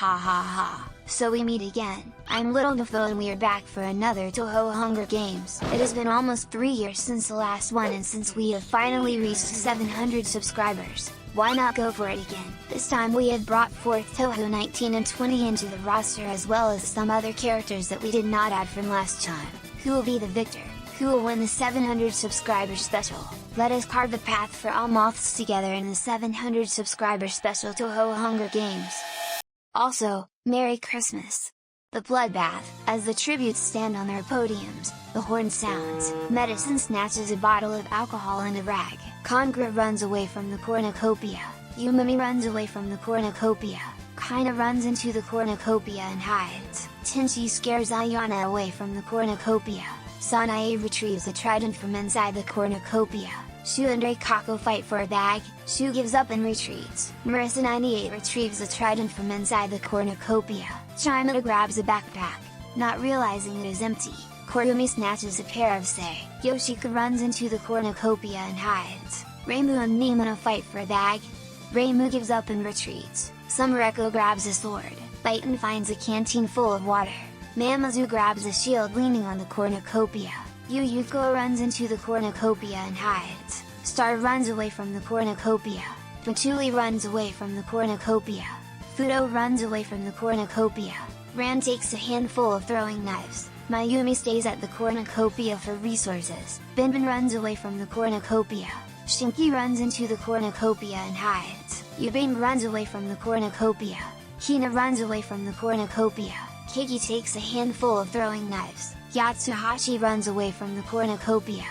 Ha ha ha. So we meet again. I'm Little Defoe and we are back for another Touhou Hunger Games. It has been almost 3 years since the last one, and since we have finally reached 700 subscribers, why not go for it again? This time we have brought forth Touhou 19 and 20 into the roster, as well as some other characters that we did not add from last time. Who will be the victor? Who will win the 700 subscribers special? Let us carve the path for all moths together in the 700 subscriber special Touhou Hunger Games. Also, Merry Christmas! The bloodbath, as the tributes stand on their podiums, the horn sounds, Medicine snatches a bottle of alcohol and a rag, Congra runs away from the cornucopia, Umami runs away from the cornucopia, Kaina runs into the cornucopia and hides, Tenchi scares Ayana away from the cornucopia, Sanae retrieves a trident from inside the cornucopia, Shu and Reikako fight for a bag, Shu gives up and retreats, Marissa 98 retrieves a trident from inside the cornucopia, Chimata grabs a backpack, not realizing it is empty, Korumi snatches a pair of sei, Yoshika runs into the cornucopia and hides, Reimu and Nimona fight for a bag, Reimu gives up and retreats, Sumareko grabs a sword, Baiton finds a canteen full of water, Mamazu grabs a shield leaning on the cornucopia, Yuyuko runs into the cornucopia and hides, Star runs away from the cornucopia, Patchouli runs away from the cornucopia, Fudo runs away from the cornucopia, Ran takes a handful of throwing knives, Mayumi stays at the cornucopia for resources, Binbin runs away from the cornucopia, Shinki runs into the cornucopia and hides, Yubin runs away from the cornucopia, Hina runs away from the cornucopia, Kiki takes a handful of throwing knives, Yatsuhashi runs away from the cornucopia,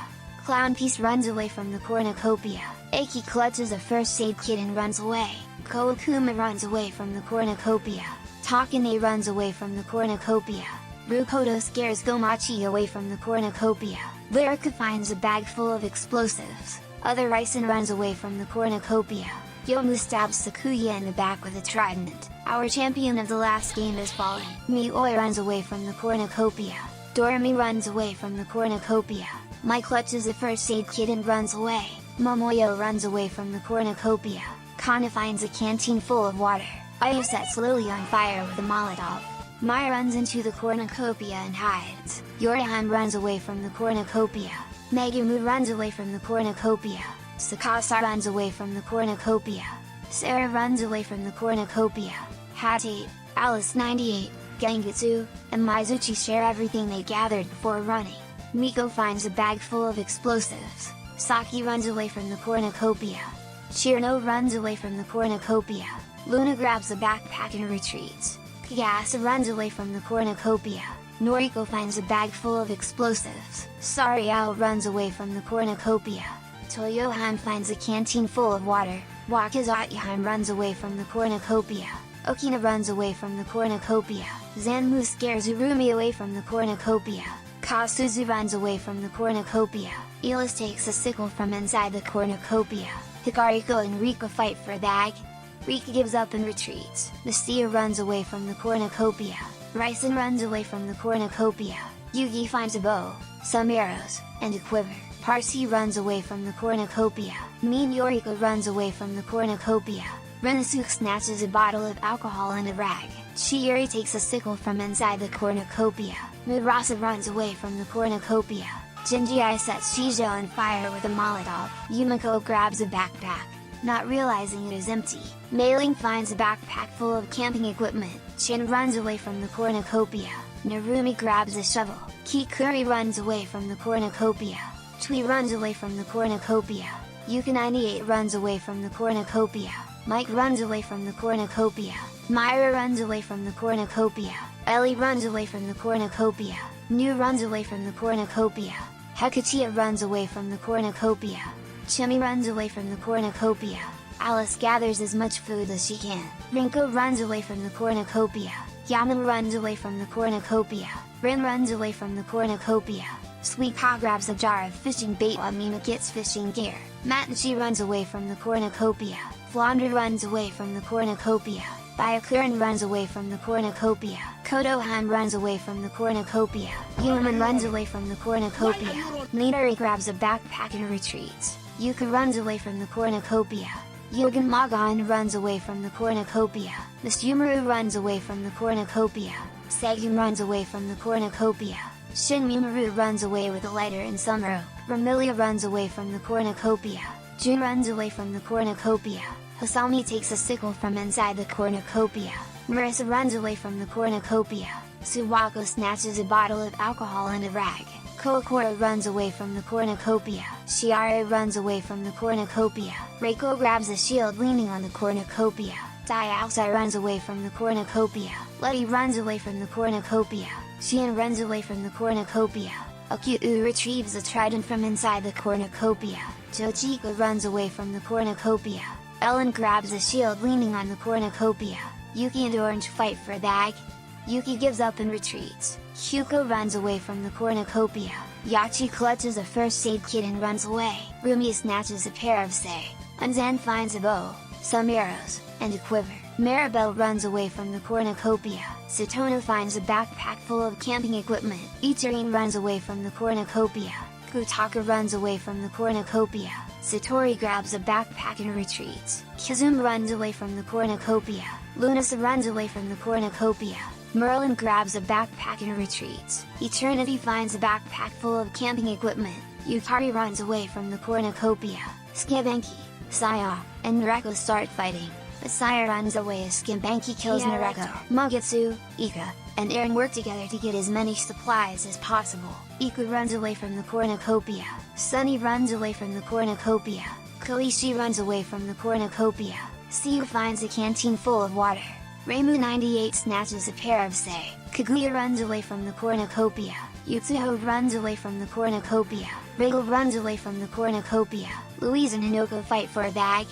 Clown Piece runs away from the cornucopia, Eiki clutches a first aid kit and runs away, Koukuma runs away from the cornucopia, Takane runs away from the cornucopia, Rukoto scares Gomachi away from the cornucopia, Lyrica finds a bag full of explosives, Other Raisen runs away from the cornucopia, Yomu stabs Sakuya in the back with a trident, our champion of the last game has fallen, Mioi runs away from the cornucopia, Doremi runs away from the cornucopia, Mai clutches a first aid kit and runs away, Momoyo runs away from the cornucopia, Kana finds a canteen full of water, Ayu sets Lily on fire with a Molotov, Mai runs into the cornucopia and hides, Yorihime runs away from the cornucopia, Megumu runs away from the cornucopia, Sakasa runs away from the cornucopia, Sarah runs away from the cornucopia, Hat8, Alice 98, Gengetsu, and Mizuchi share everything they gathered before running, Miko finds a bag full of explosives, Saki runs away from the cornucopia, Shirno runs away from the cornucopia, Luna grabs a backpack and retreats, Kagasa runs away from the cornucopia, Noriko finds a bag full of explosives, Sariao runs away from the cornucopia, Toyoheim finds a canteen full of water, Wakazatihime runs away from the cornucopia, Okina runs away from the cornucopia, Zanmu scares Urumi away from the cornucopia, Kasuzu runs away from the cornucopia, Elis takes a sickle from inside the cornucopia, Hikariko and Rika fight for a bag, Rika gives up and retreats, Mystia runs away from the cornucopia, Raisen runs away from the cornucopia, Yugi finds a bow, some arrows, and a quiver, Parsi runs away from the cornucopia, Mean Yoriko runs away from the cornucopia, Renasuke snatches a bottle of alcohol and a rag, Chiuri takes a sickle from inside the cornucopia, Murasa runs away from the cornucopia, Jinji sets Shijo on fire with a Molotov, Yumiko grabs a backpack, not realizing it is empty, Mei-Ling finds a backpack full of camping equipment, Chin runs away from the cornucopia, Narumi grabs a shovel, Kikuri runs away from the cornucopia, Tui runs away from the cornucopia, Yuka 98 runs away from the cornucopia, Mike runs away from the cornucopia, Myra runs away from the cornucopia, Ellie runs away from the cornucopia, Nu runs away from the cornucopia, Hekachiya runs away from the cornucopia, Chimi runs away from the cornucopia, Alice gathers as much food as she can, Rinko runs away from the cornucopia, Yaman runs away from the cornucopia, Rin runs away from the cornucopia, Sweet Pa grabs a jar of fishing bait while Mima gets fishing gear, Matanchi runs away from the cornucopia, Flandre runs away from the cornucopia, Byakuran runs away from the cornucopia, Kodoheim runs away from the cornucopia, Yuman runs away from the cornucopia, Midori grabs a backpack and retreats, Yuka runs away from the cornucopia, Yogan Magan runs away from the cornucopia, Misumaru runs away from the cornucopia, Segum runs away from the cornucopia, Shinmumaru runs away with a lighter and some rope, Ramilia runs away from the cornucopia, Jun runs away from the cornucopia, Hosami takes a sickle from inside the cornucopia, Marissa runs away from the cornucopia, Suwako snatches a bottle of alcohol and a rag, Kokoro runs away from the cornucopia, Shiare runs away from the cornucopia, Reiko grabs a shield leaning on the cornucopia, Diaosai runs away from the cornucopia, Letty runs away from the cornucopia, Xian runs away from the cornucopia, Akyu retrieves a trident from inside the cornucopia, Jochiko runs away from the cornucopia, Ellen grabs a shield leaning on the cornucopia, Yuki and Orange fight for a bag, Yuki gives up and retreats, Hyuko runs away from the cornucopia, Yachi clutches a first aid kit and runs away, Rumi snatches a pair of sei, Unzan finds a bow, some arrows, and a quiver, Maribel runs away from the cornucopia, Satono finds a backpack full of camping equipment, Ichirin runs away from the cornucopia, Kutaka runs away from the cornucopia, Satori grabs a backpack and retreats, Kizum runs away from the cornucopia, Lunasa runs away from the cornucopia, Merlin grabs a backpack and retreats, Eternity finds a backpack full of camping equipment, Yukari runs away from the cornucopia, Skibanki, Saya, and Nareko start fighting, but Saya runs away as Skibanki kills Nareko. Magetsu, Ika, and Eren work together to get as many supplies as possible, Iku runs away from the cornucopia, Sunny runs away from the cornucopia, Koishi runs away from the cornucopia, Siu finds a canteen full of water, Reimu 98 snatches a pair of sei, Kaguya runs away from the cornucopia, Yutsuho runs away from the cornucopia, Riggle runs away from the cornucopia, Louise and Hinoko fight for a bag,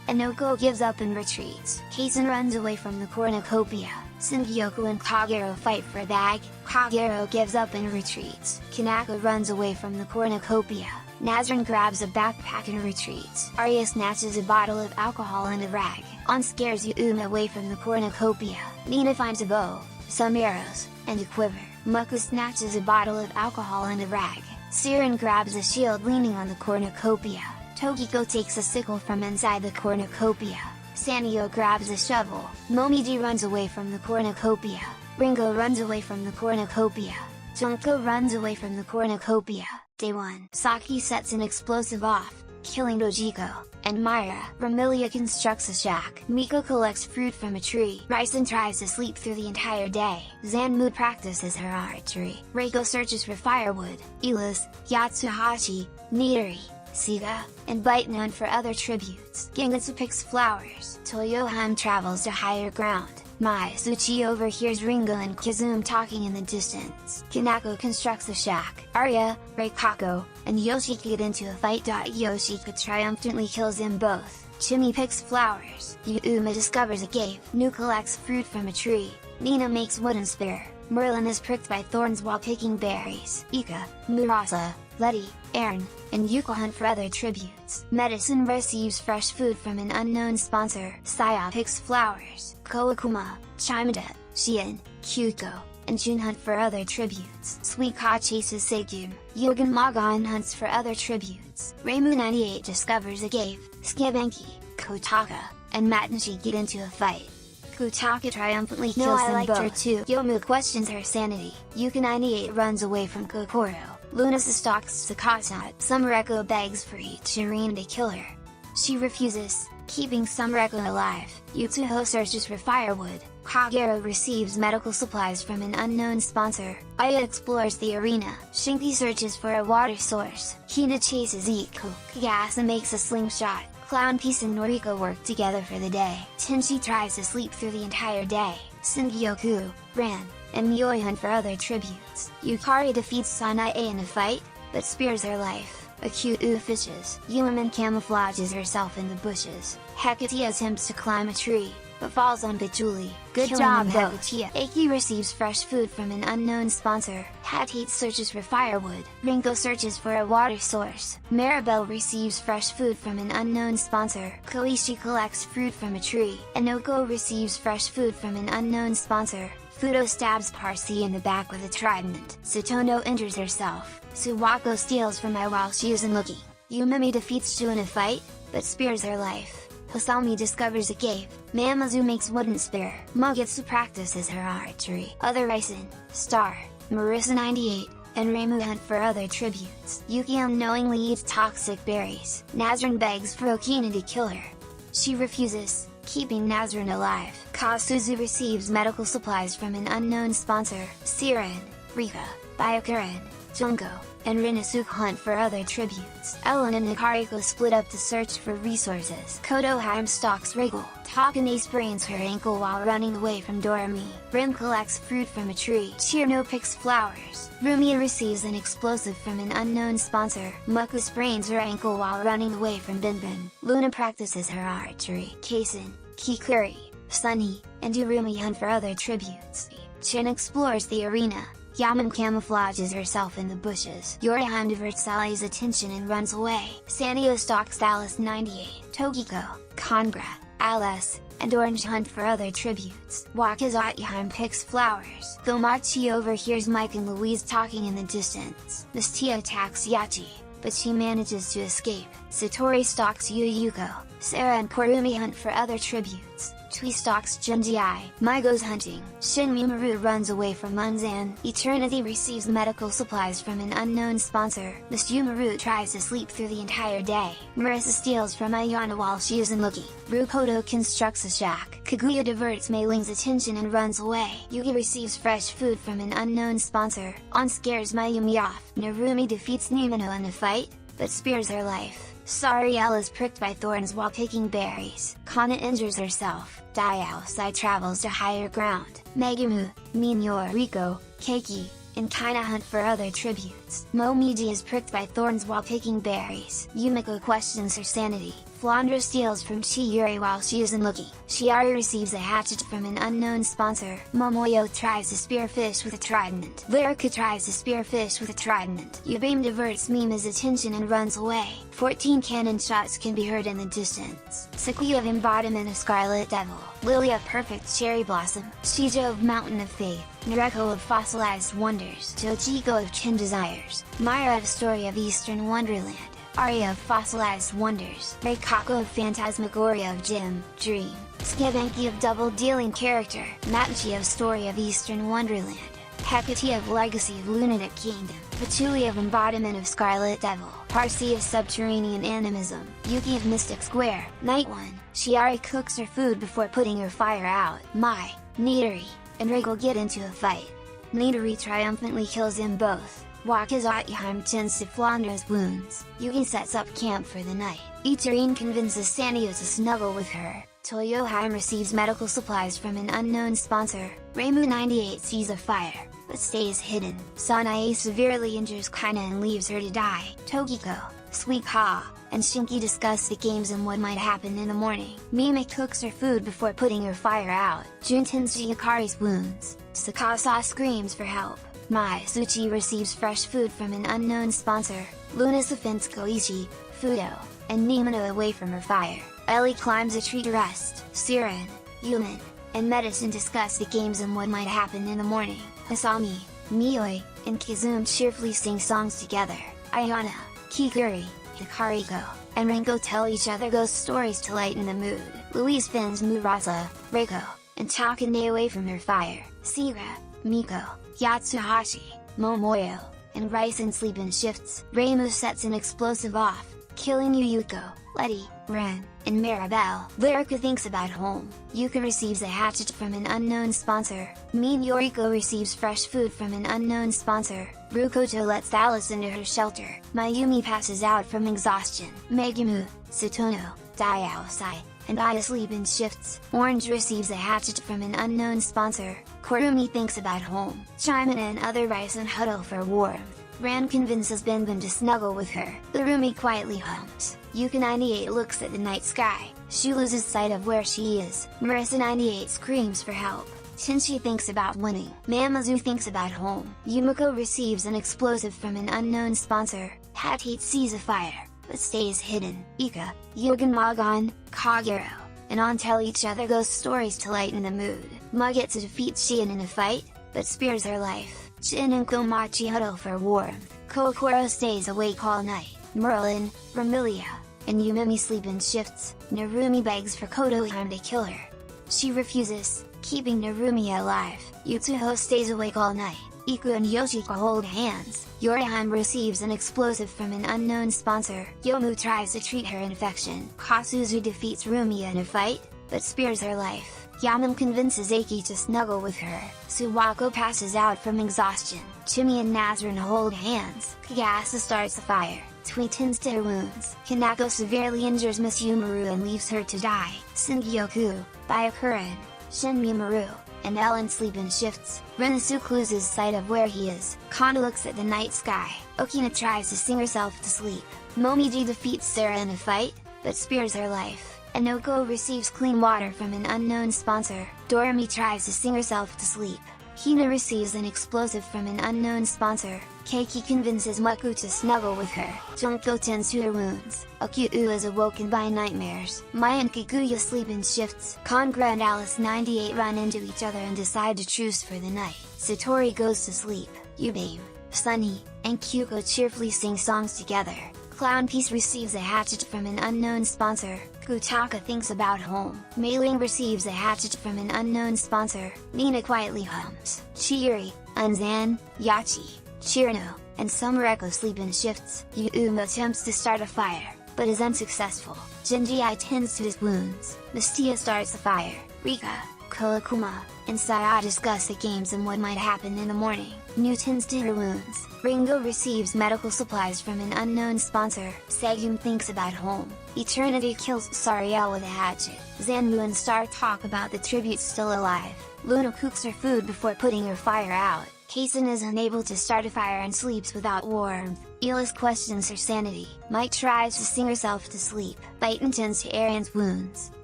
Inoko gives up and retreats, Kaizen runs away from the cornucopia, Sungyoku and Kagero fight for a bag, Kagero gives up and retreats, Kanako runs away from the cornucopia, Nazrin grabs a backpack and retreats, Arya snatches a bottle of alcohol and a rag, On scares Yuma away from the cornucopia, Nina finds a bow, some arrows, and a quiver, Muku snatches a bottle of alcohol and a rag, Siren grabs a shield leaning on the cornucopia, Tokiko takes a sickle from inside the cornucopia, Sanyo grabs a shovel, Momiji runs away from the cornucopia, Ringo runs away from the cornucopia, Junko runs away from the cornucopia. Day 1. Saki sets an explosive off, killing Dojiko, and Myra. Ramilia constructs a shack. Miko collects fruit from a tree. Raisen tries to sleep through the entire day. Zanmu practices her archery. Reiko searches for firewood. Elis, Yatsuhashi, Nidori, Siga, and Bite known for other tributes. Gengetsu picks flowers. Toyohime travels to higher ground. Mai Suchi overhears Ringo and Kizum talking in the distance. Kanako constructs a shack. Arya, Reikako, and Yoshiki get into a fight. Yoshika triumphantly kills them both. Chimi picks flowers. Yuma discovers a cave. Nu collects fruit from a tree. Nina makes wooden spear. Merlin is pricked by thorns while picking berries. Ika, Murasa, Letty, Eren, and Yuko hunt for other tributes. Medicine receives fresh food from an unknown sponsor. Saya picks flowers. Koakuma, Chimada, Xian, Kyuko, and Jun hunt for other tributes. Suika chases Segum. Yogan Magan hunts for other tributes. Reimu 98 discovers a cave. Skibanki, Kotaka, and Matenshi get into a fight. Kutaka triumphantly kills them both. Her too. Yomu questions her sanity. Yuka 98 runs away from Kokoro. Lunasa stalks Sakata. Summereko begs for Ichirin to kill her. She refuses, keeping Summereko alive. Yutsuho searches for firewood. Kagero receives medical supplies from an unknown sponsor. Aya explores the arena. Shinki searches for a water source. Hina chases Iku. Kagasa makes a slingshot. Clown Piece and Noriko work together for the day. Tenchi tries to sleep through the entire day. Sungyoku, Ran, and Miyoi hunt for other tributes. Yukari defeats Sanae in a fight, but spares her life. Akyu fishes. Yuman camouflages herself in the bushes. Hecate attempts to climb a tree, but falls on Patchouli. Good job both! Aki receives fresh food from an unknown sponsor. Hatate searches for firewood. Rinko searches for a water source. Maribel receives fresh food from an unknown sponsor. Koishi collects fruit from a tree. Inoko receives fresh food from an unknown sponsor. Fudo stabs Parsi in the back with a trident. Satono injures herself. Suwako steals from Ai while she isn't looking. Yumimi defeats Shu in a fight, but spares her life. Hasami discovers a cave, Mamazu makes wooden spear, Mugetsu practices her archery. Other Ryzen, Star, Marissa 98, and Reimu hunt for other tributes. Yuki unknowingly eats toxic berries. Nazrin begs for Okina to kill her. She refuses, keeping Nazrin alive. Kasuzu receives medical supplies from an unknown sponsor. Siren, Rika, Byakuren, Junko, and Rinasuke hunt for other tributes. Ellen and Nakariko split up to search for resources. Kodoheim stalks Regal. Takane sprains her ankle while running away from Doremi. Rin collects fruit from a tree. Chirno picks flowers. Rumia receives an explosive from an unknown sponsor. Muku sprains her ankle while running away from Binbin. Luna practices her archery. Kaisen, Kikuri, Sunny, and Urumi hunt for other tributes. Chin explores the arena. Yaman camouflages herself in the bushes. Yorihime diverts Sally's attention and runs away. Sanio stalks Alice 98. Tokiko, Congra, Alice, and Orange hunt for other tributes. Wakazatihime picks flowers. Gomachi overhears Mike and Louise talking in the distance. Mistia attacks Yachi, but she manages to escape. Satori stalks Yuyuko. Sarah and Korumi hunt for other tributes. Chui stalks Junji-ai. Mai goes hunting. Shin Mimaru runs away from Munzan. Eternity receives medical supplies from an unknown sponsor. Miss Yumaru tries to sleep through the entire day. Marissa steals from Ayana while she isn't looking. Rukodo constructs a shack. Kaguya diverts Mei Ling's attention and runs away. Yugi receives fresh food from an unknown sponsor. On scares Mayumi off. Narumi defeats Nimino in a fight, but spares her life. Sariel is pricked by thorns while picking berries. Kana injures herself. Daiosai travels to higher ground. Megumu, Minyor Riko, Keiki, and Kaina hunt for other tributes. Momiji is pricked by thorns while picking berries. Yumiko questions her sanity. Flandra steals from Chiyuri while she isn't looking. Shiari receives a hatchet from an unknown sponsor. Momoyo tries to spear fish with a trident. Lyrica tries to spear fish with a trident. Yubame diverts Mima's attention and runs away. 14 cannon shots can be heard in the distance. Sakuya of Embodiment of Scarlet Devil. Lilia Perfect Cherry Blossom. Shijo of Mountain of Faith. Nareko of Fossilized Wonders. Tochiko of Chin Desires. Myra of Story of Eastern Wonderland. Arya of Fossilized Wonders. Reikako of Phantasmagoria of Gem, Dream. Skebenki of Double Dealing Character. Matanchi of Story of Eastern Wonderland. Hecate of Legacy of Lunatic Kingdom. Patchouli of Embodiment of Scarlet Devil. Parsi of Subterranean Animism. Yuki of Mystic Square. Night 1. Shiari cooks her food before putting her fire out. Mai, Nidori, and Regal get into a fight. Nidori triumphantly kills them both. Wakazatihime tends to Flandra's wounds. Yuki sets up camp for the night. Itarine convinces Sanio to snuggle with her. Toyoheim receives medical supplies from an unknown sponsor. Reimu 98 sees a fire, but stays hidden. Sanae severely injures Kaina and leaves her to die. Tokiko, Suika, and Shinki discuss the games and what might happen in the morning. Mime cooks her food before putting her fire out. Jun tends to Yukari's wounds. Sakasa screams for help. Mai Suchi receives fresh food from an unknown sponsor. Luna defends Koichi, Fudo, and Nimino away from her fire. Ellie climbs a tree to rest. Siren, Yuman, and Medicine discuss the games and what might happen in the morning. Asami, Mioi, and Kizumi cheerfully sing songs together. Ayana, Kikuri, Hikariko, and Renko tell each other ghost stories to lighten the mood. Louise fends Murasa, Reiko, and Takane away from her fire. Sira, Miko, Yatsuhashi, Momoyo, and Ryzen sleep in shifts. Reimu sets an explosive off, killing Yuyuko, Letty, Ren, and Maribel. Lyrica thinks about home. Yuka receives a hatchet from an unknown sponsor. Mean Yoriko receives fresh food from an unknown sponsor. Rukoto lets Alice into her shelter. Mayumi passes out from exhaustion. Megumu, Satono, Daiosai, and Aya sleep in shifts. Orange receives a hatchet from an unknown sponsor. Korumi thinks about home. Chimena and other Ryzen huddle for warmth. Ran convinces Binbin to snuggle with her. Urumi quietly hums. Yuka 98 looks at the night sky. She loses sight of where she is. Marissa 98 screams for help. Shinji thinks about winning. Mamazu thinks about home. Yumiko receives an explosive from an unknown sponsor. Hatate sees a fire, but stays hidden. Ika, Yugen Magon, Kagero, and On tell each other ghost stories to lighten the mood. Mugetsu defeats Shion in a fight, but spares her life. Jin and Komachi huddle for warmth. Kokoro stays awake all night. Merlin, Ramilia, and Yumimi sleep in shifts. Narumi begs for Kotohime to kill her. She refuses, keeping Narumi alive. Yutsuho stays awake all night. Iku and Yoshiko hold hands. Yorihime receives an explosive from an unknown sponsor. Yomu tries to treat her infection. Kasuzu defeats Rumiya in a fight, but spares her life. Yaman convinces Aki to snuggle with her. Suwako passes out from exhaustion. Chimi and Nazrin hold hands. Kagasa starts a fire. Tui tends to her wounds. Kanako severely injures Miss Yumaru and leaves her to die. Singyoku, Byakuren, Shinmimaru, and Ellen sleep in shifts. Renasu loses sight of where he is. Kana looks at the night sky. Okina tries to sing herself to sleep. Momiji defeats Sarah in a fight, but spares her life. Anoko receives clean water from an unknown sponsor. Doremi tries to sing herself to sleep. Hina receives an explosive from an unknown sponsor. Keiki convinces Maku to snuggle with her. Junko tends to her wounds. Akyu is awoken by nightmares. Mai and Kaguya sleep in shifts. Congra and Alice 98 run into each other and decide to truce for the night. Satori goes to sleep. Yubame, Sunny, and Kyuko cheerfully sing songs together. Clown Piece receives a hatchet from an unknown sponsor. Kutaka thinks about home. Meiling receives a hatchet from an unknown sponsor. Nina quietly hums. Chiiri, Unzan, Yachi, Chirino, and Sumareko sleep in shifts. Yuuma attempts to start a fire, but is unsuccessful. Genji tends to his wounds. Mistia starts a fire. Rika, Koakuma, and Saya discuss the games and what might happen in the morning. New tends to her wounds. Ringo receives medical supplies from an unknown sponsor. Segum thinks about home. Eternity kills Sariel with a hatchet. Zanmu and Star talk about the tributes still alive. Luna cooks her food before putting her fire out. Kaizen is unable to start a fire and sleeps without warmth. Elis questions her sanity. Mike tries to sing herself to sleep. Baiton tends to Arian's wounds.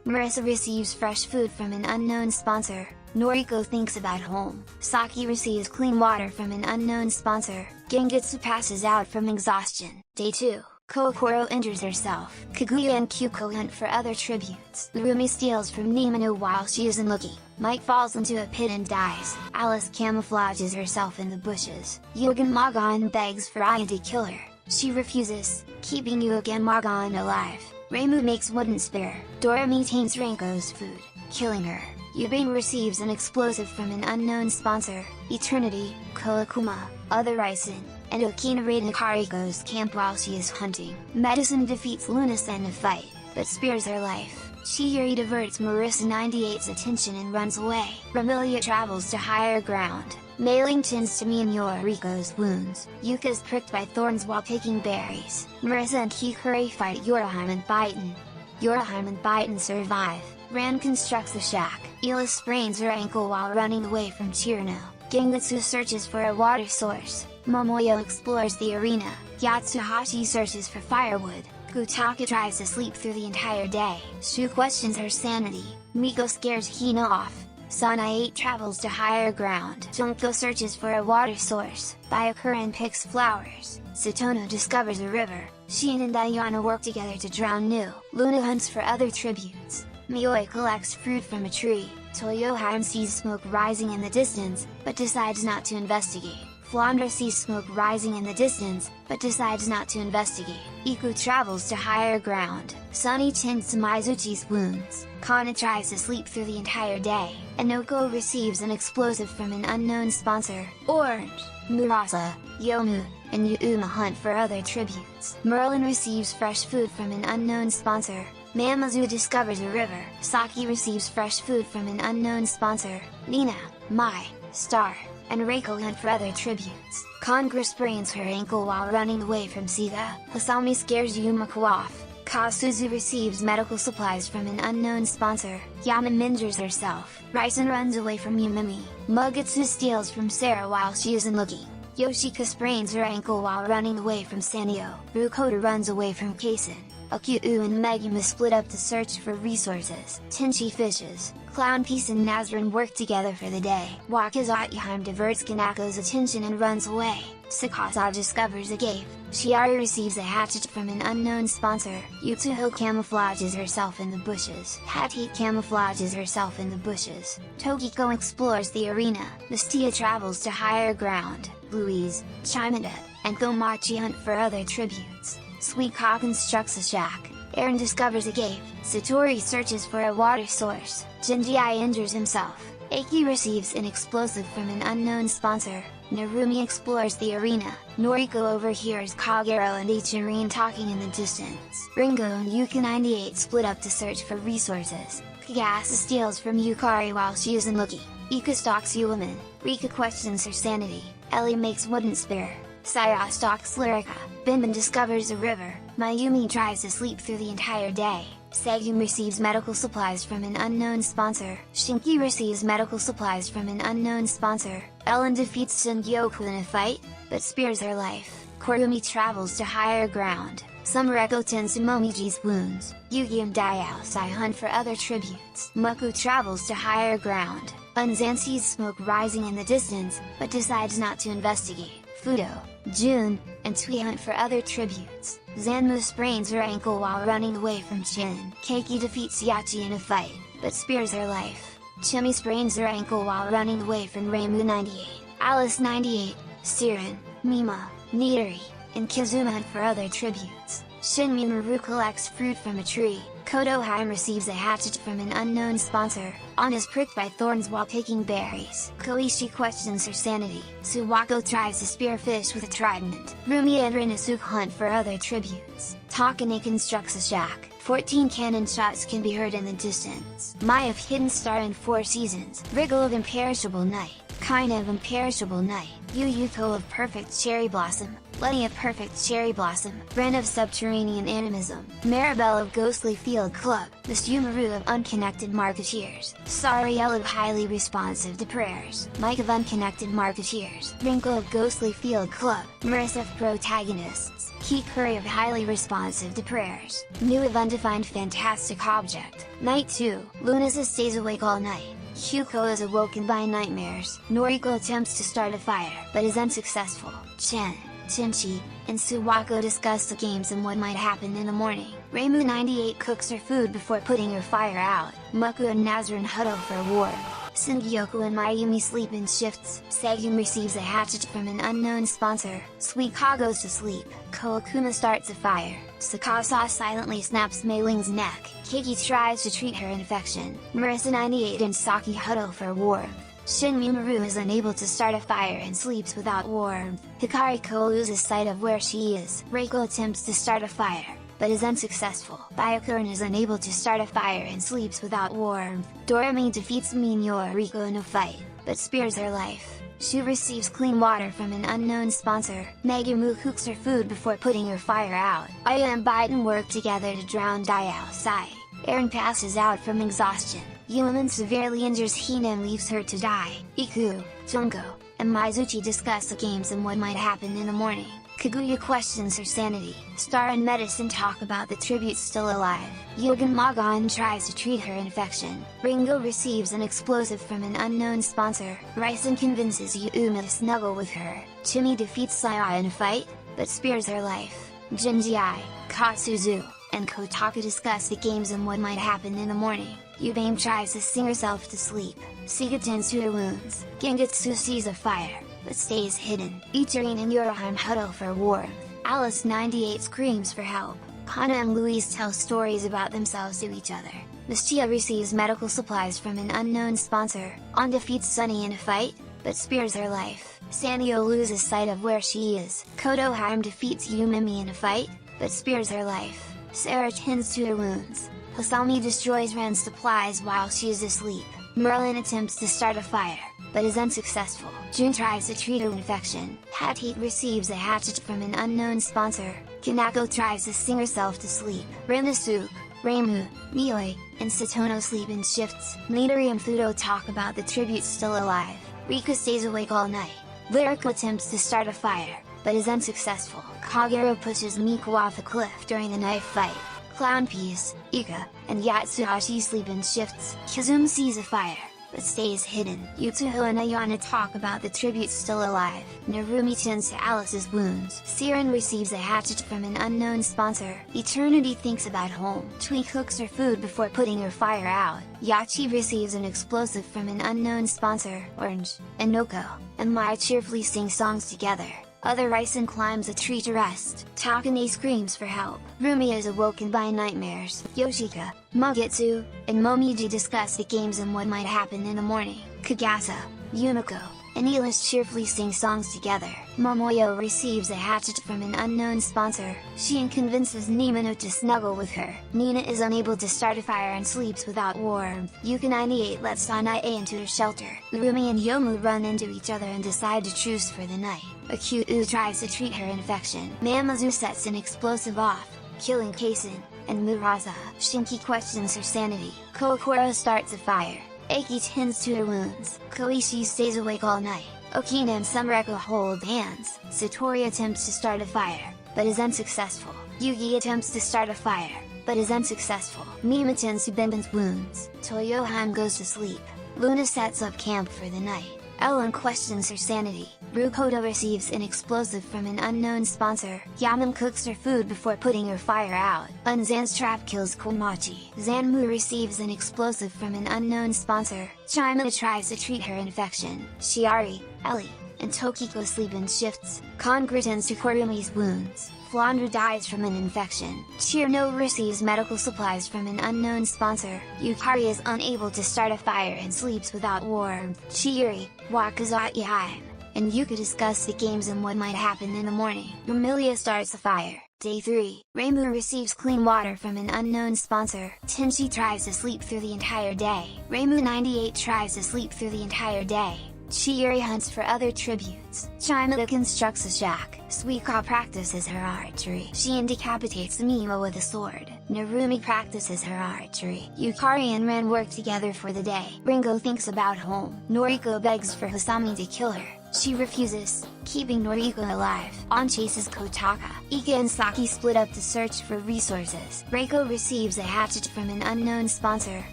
Marissa receives fresh food from an unknown sponsor. Noriko thinks about home. Saki receives clean water from an unknown sponsor. Gengetsu passes out from exhaustion. Day 2. Kokoro injures herself. Kaguya and Kyuko hunt for other tributes. Rumi steals from Nimano while she isn't looking. Mike falls into a pit and dies. Alice camouflages herself in the bushes. Yugen Magon begs for Aya to kill her. She refuses, keeping Yugen Magon alive. Reimu makes wooden spear. Doremi taints Renko's food, killing her. Yubame receives an explosive from an unknown sponsor. Eternity, Koakuma, Other Raisen, and Okina raid Nakariko's camp while she is hunting. Medicine defeats Lunasa in a fight, but spares her life. Chihiro diverts Marissa 98's attention and runs away. Ramilia travels to higher ground. Mailing tends to Yoriko's wounds. Yuka is pricked by thorns while picking berries. Marissa and Kikuri fight Yorihime and Baiton. Yorihime and Baiton survive. Ran constructs a shack. Elis sprains her ankle while running away from Chirino. Gengetsu searches for a water source. Momoyo explores the arena. Yatsuhashi searches for firewood. Kutaka tries to sleep through the entire day. Shu questions her sanity. Miko scares Hina off. Sana 8 travels to higher ground. Junko searches for a water source. Byakuren picks flowers. Satono discovers a river. Shin and Ayana work together to drown New. Luna hunts for other tributes. Mioi collects fruit from a tree. Toyohime sees smoke rising in the distance, but decides not to investigate. Flandra sees smoke rising in the distance, but decides not to investigate. Iku travels to higher ground. Sunny tends to Mizuchi's wounds. Kana tries to sleep through the entire day. Anoko receives an explosive from an unknown sponsor. Orange, Murasa, Yomu, and Yuuma hunt for other tributes. Merlin receives fresh food from an unknown sponsor. Mamazu discovers a river. Saki receives fresh food from an unknown sponsor. Nina, Mai, Star, and Reiko hunt for other tributes. Congra sprains her ankle while running away from Sita. Hasami scares Yumako off. Kasuzu receives medical supplies from an unknown sponsor. Yaman injures herself. Raisen runs away from Yumimi. Mugetsu steals from Sarah while she isn't looking. Yoshika sprains her ankle while running away from Sanyo. Rukoda runs away from Kaisen. Akyu and Megumi split up to search for resources. Tenchi fishes. Clown Piece and Nazrin work together for the day. Wakazatihime diverts Kanako's attention and runs away. Sakasa discovers a cave. Shiari receives a hatchet from an unknown sponsor. Yutsuho camouflages herself in the bushes. Hattie camouflages herself in the bushes. Tokiko explores the arena. Mistia travels to higher ground. Louise, Chimada, and Komachi hunt for other tributes. Suika constructs a shack. Eren discovers a cave, Satori searches for a water source, Jinji injures himself, Aki receives an explosive from an unknown sponsor, Narumi explores the arena, Noriko overhears Kagero and Ichirin talking in the distance, Ringo and Yuka 98 split up to search for resources, Kagasa steals from Yukari while she is in Lucky, Ika stalks Ueman, Rika questions her sanity, Ellie makes wooden spear, Saya stalks Lyrica, Binban discovers a river, Mayumi tries to sleep through the entire day, Segum receives medical supplies from an unknown sponsor, Shinki receives medical supplies from an unknown sponsor, Ellen defeats Shingyoku in a fight, but spares her life, Korumi travels to higher ground, Sumereko tends to Momiji's wounds, Yugi and Daiosai hunt for other tributes, Muku travels to higher ground, Unzan sees smoke rising in the distance, but decides not to investigate, Fudo, Jun, and Tui hunt for other tributes, Zanmu sprains her ankle while running away from Chin, Keiki defeats Yachi in a fight, but spares her life, Chimi sprains her ankle while running away from Reimu 98, Alice 98, Siren, Mima, Nidori, and Kazuma hunt for other tributes, Shinmi Maru collects fruit from a tree, Kodoheim receives a hatchet from an unknown sponsor, An is pricked by thorns while picking berries, Koishi questions her sanity, Suwako tries to spear fish with a trident, Rumi and Rinasuke hunt for other tributes, Takane constructs a shack, 14 cannon shots can be heard in the distance, Mai of Hidden Star in 4 seasons, Wriggle of Imperishable Night, Kaina of Imperishable Night, Yuyuko of Perfect Cherry Blossom, Lenny of Perfect Cherry Blossom, Ren of Subterranean Animism, Maribel of Ghostly Field Club, Miss Yumaru of Unconnected Marketeers, Sariel of Highly Responsive to Prayers, Mike of Unconnected Marketeers, Rinko of Ghostly Field Club, Marissa of Protagonists, Key Curry of Highly Responsive to Prayers, New of Undefined Fantastic Object, Night 2, Lunasa stays awake all night, Hyuko is awoken by nightmares, Noriko attempts to start a fire, but is unsuccessful, Chen, Tenchi, and Suwako discuss the games and what might happen in the morning, Reimu 98 cooks her food before putting her fire out, Muku and Nazarene huddle for warmth, Sungyoku and Mayumi sleep in shifts, Segum receives a hatchet from an unknown sponsor, Suika goes to sleep, Koakuma starts a fire, Sakasa silently snaps Mei Ling's neck, Kiki tries to treat her infection, Marissa 98 and Saki huddle for warmth, Shin Mimaru is unable to start a fire and sleeps without warmth, Hikariko loses sight of where she is, Reiko attempts to start a fire, but is unsuccessful, Byakuran is unable to start a fire and sleeps without warmth, Doremi defeats Minyo Riko in a fight, but spares her life, Shu receives clean water from an unknown sponsor, Megumu cooks her food before putting her fire out, Aya and Biden work together to drown Daiosai, Eren passes out from exhaustion, Yuman severely injures Hina and leaves her to die, Iku, Junko, and Mizuchi discuss the games and what might happen in the morning, Kaguya questions her sanity, Star and Medicine talk about the tributes still alive, Yogan Magan tries to treat her infection, Ringo receives an explosive from an unknown sponsor, Raisen convinces Yuma to snuggle with her, Chimi defeats Saya in a fight, but spares her life, Jinji, Katsuzu, and Kotaku discuss the games and what might happen in the morning, Yubame tries to sing herself to sleep, Siga tends to her wounds, Gengetsu sees a fire, but stays hidden, Ichirin and Yoroheim huddle for warmth, Alice 98 screams for help, Kana and Louise tell stories about themselves to each other, Mistia receives medical supplies from an unknown sponsor, An defeats Sunny in a fight, but spares her life, Sanyo loses sight of where she is, Kodoheim defeats Yumimi in a fight, but spares her life, Sarah tends to her wounds, Hasami destroys Ren's supplies while she is asleep, Merlin attempts to start a fire, but is unsuccessful, June tries to treat her infection, Hatite receives a hatchet from an unknown sponsor, Kanako tries to sing herself to sleep, Rinasuke, Reimu, Nioi, and Satono sleep in shifts, Midori and Fudo talk about the tributes still alive, Rika stays awake all night, Lyrica attempts to start a fire, but is unsuccessful, Kagero pushes Miku off a cliff during the knife fight, Clown Piece, Ika, and Yatsuhashi sleep in shifts, Kazuma sees a fire, but stays hidden, Yutsuho and Ayana talk about the tributes still alive, Narumi tends to Alice's wounds, Siren receives a hatchet from an unknown sponsor, Eternity thinks about home, Tui cooks her food before putting her fire out, Yachi receives an explosive from an unknown sponsor, Orange, and Noko, and Maya cheerfully sing songs together, Other Raisen climbs a tree to rest. Takane screams for help. Rumi is awoken by nightmares. Yoshika, Mugetsu, and Momiji discuss the games and what might happen in the morning. Kagasa, Yumiko, and Elish cheerfully sing songs together. Momoyo receives a hatchet from an unknown sponsor. She convinces Nimino to snuggle with her. Nina is unable to start a fire and sleeps without warmth. Yuka 98 lets Sanae into her shelter. Urumi and Yomu run into each other and decide to truce for the night. Akyu tries to treat her infection. Mamazu sets an explosive off, killing Kaisen and Murasa. Shinki questions her sanity. Kokoro starts a fire. Eiki tends to her wounds. Koichi stays awake all night. Okina and Sumreko hold hands. Satori attempts to start a fire, but is unsuccessful. Yugi attempts to start a fire, but is unsuccessful. Mima tends to Benben's wounds. Toyohan goes to sleep. Luna sets up camp for the night. Ellen questions her sanity. Rukoto receives an explosive from an unknown sponsor. Yaman cooks her food before putting her fire out. Unzan's trap kills Komachi. Zanmu receives an explosive from an unknown sponsor. Chimera tries to treat her infection. Shiari, Ellie, and Tokiko sleep in shifts. Congra tends to Korumi's wounds. Flandra dies from an infection. Chirno receives medical supplies from an unknown sponsor. Yukari is unable to start a fire and sleeps without warmth. Chiri, Wakazaki Haim, and Yuka discuss the games and what might happen in the morning. Romilia starts a fire. Day 3, Reimu receives clean water from an unknown sponsor. Tenchi tries to sleep through the entire day. Reimu 98 tries to sleep through the entire day. Chiiri hunts for other tributes. Chimera constructs a shack. Suika practices her archery. She decapitates Mimo with a sword. Narumi practices her archery. Yukari and Ren work together for the day. Ringo thinks about home. Noriko begs for Hosami to kill her. She refuses, keeping Noriko alive. On chases Kotaka. Ika and Saki split up to search for resources. Reiko receives a hatchet from an unknown sponsor.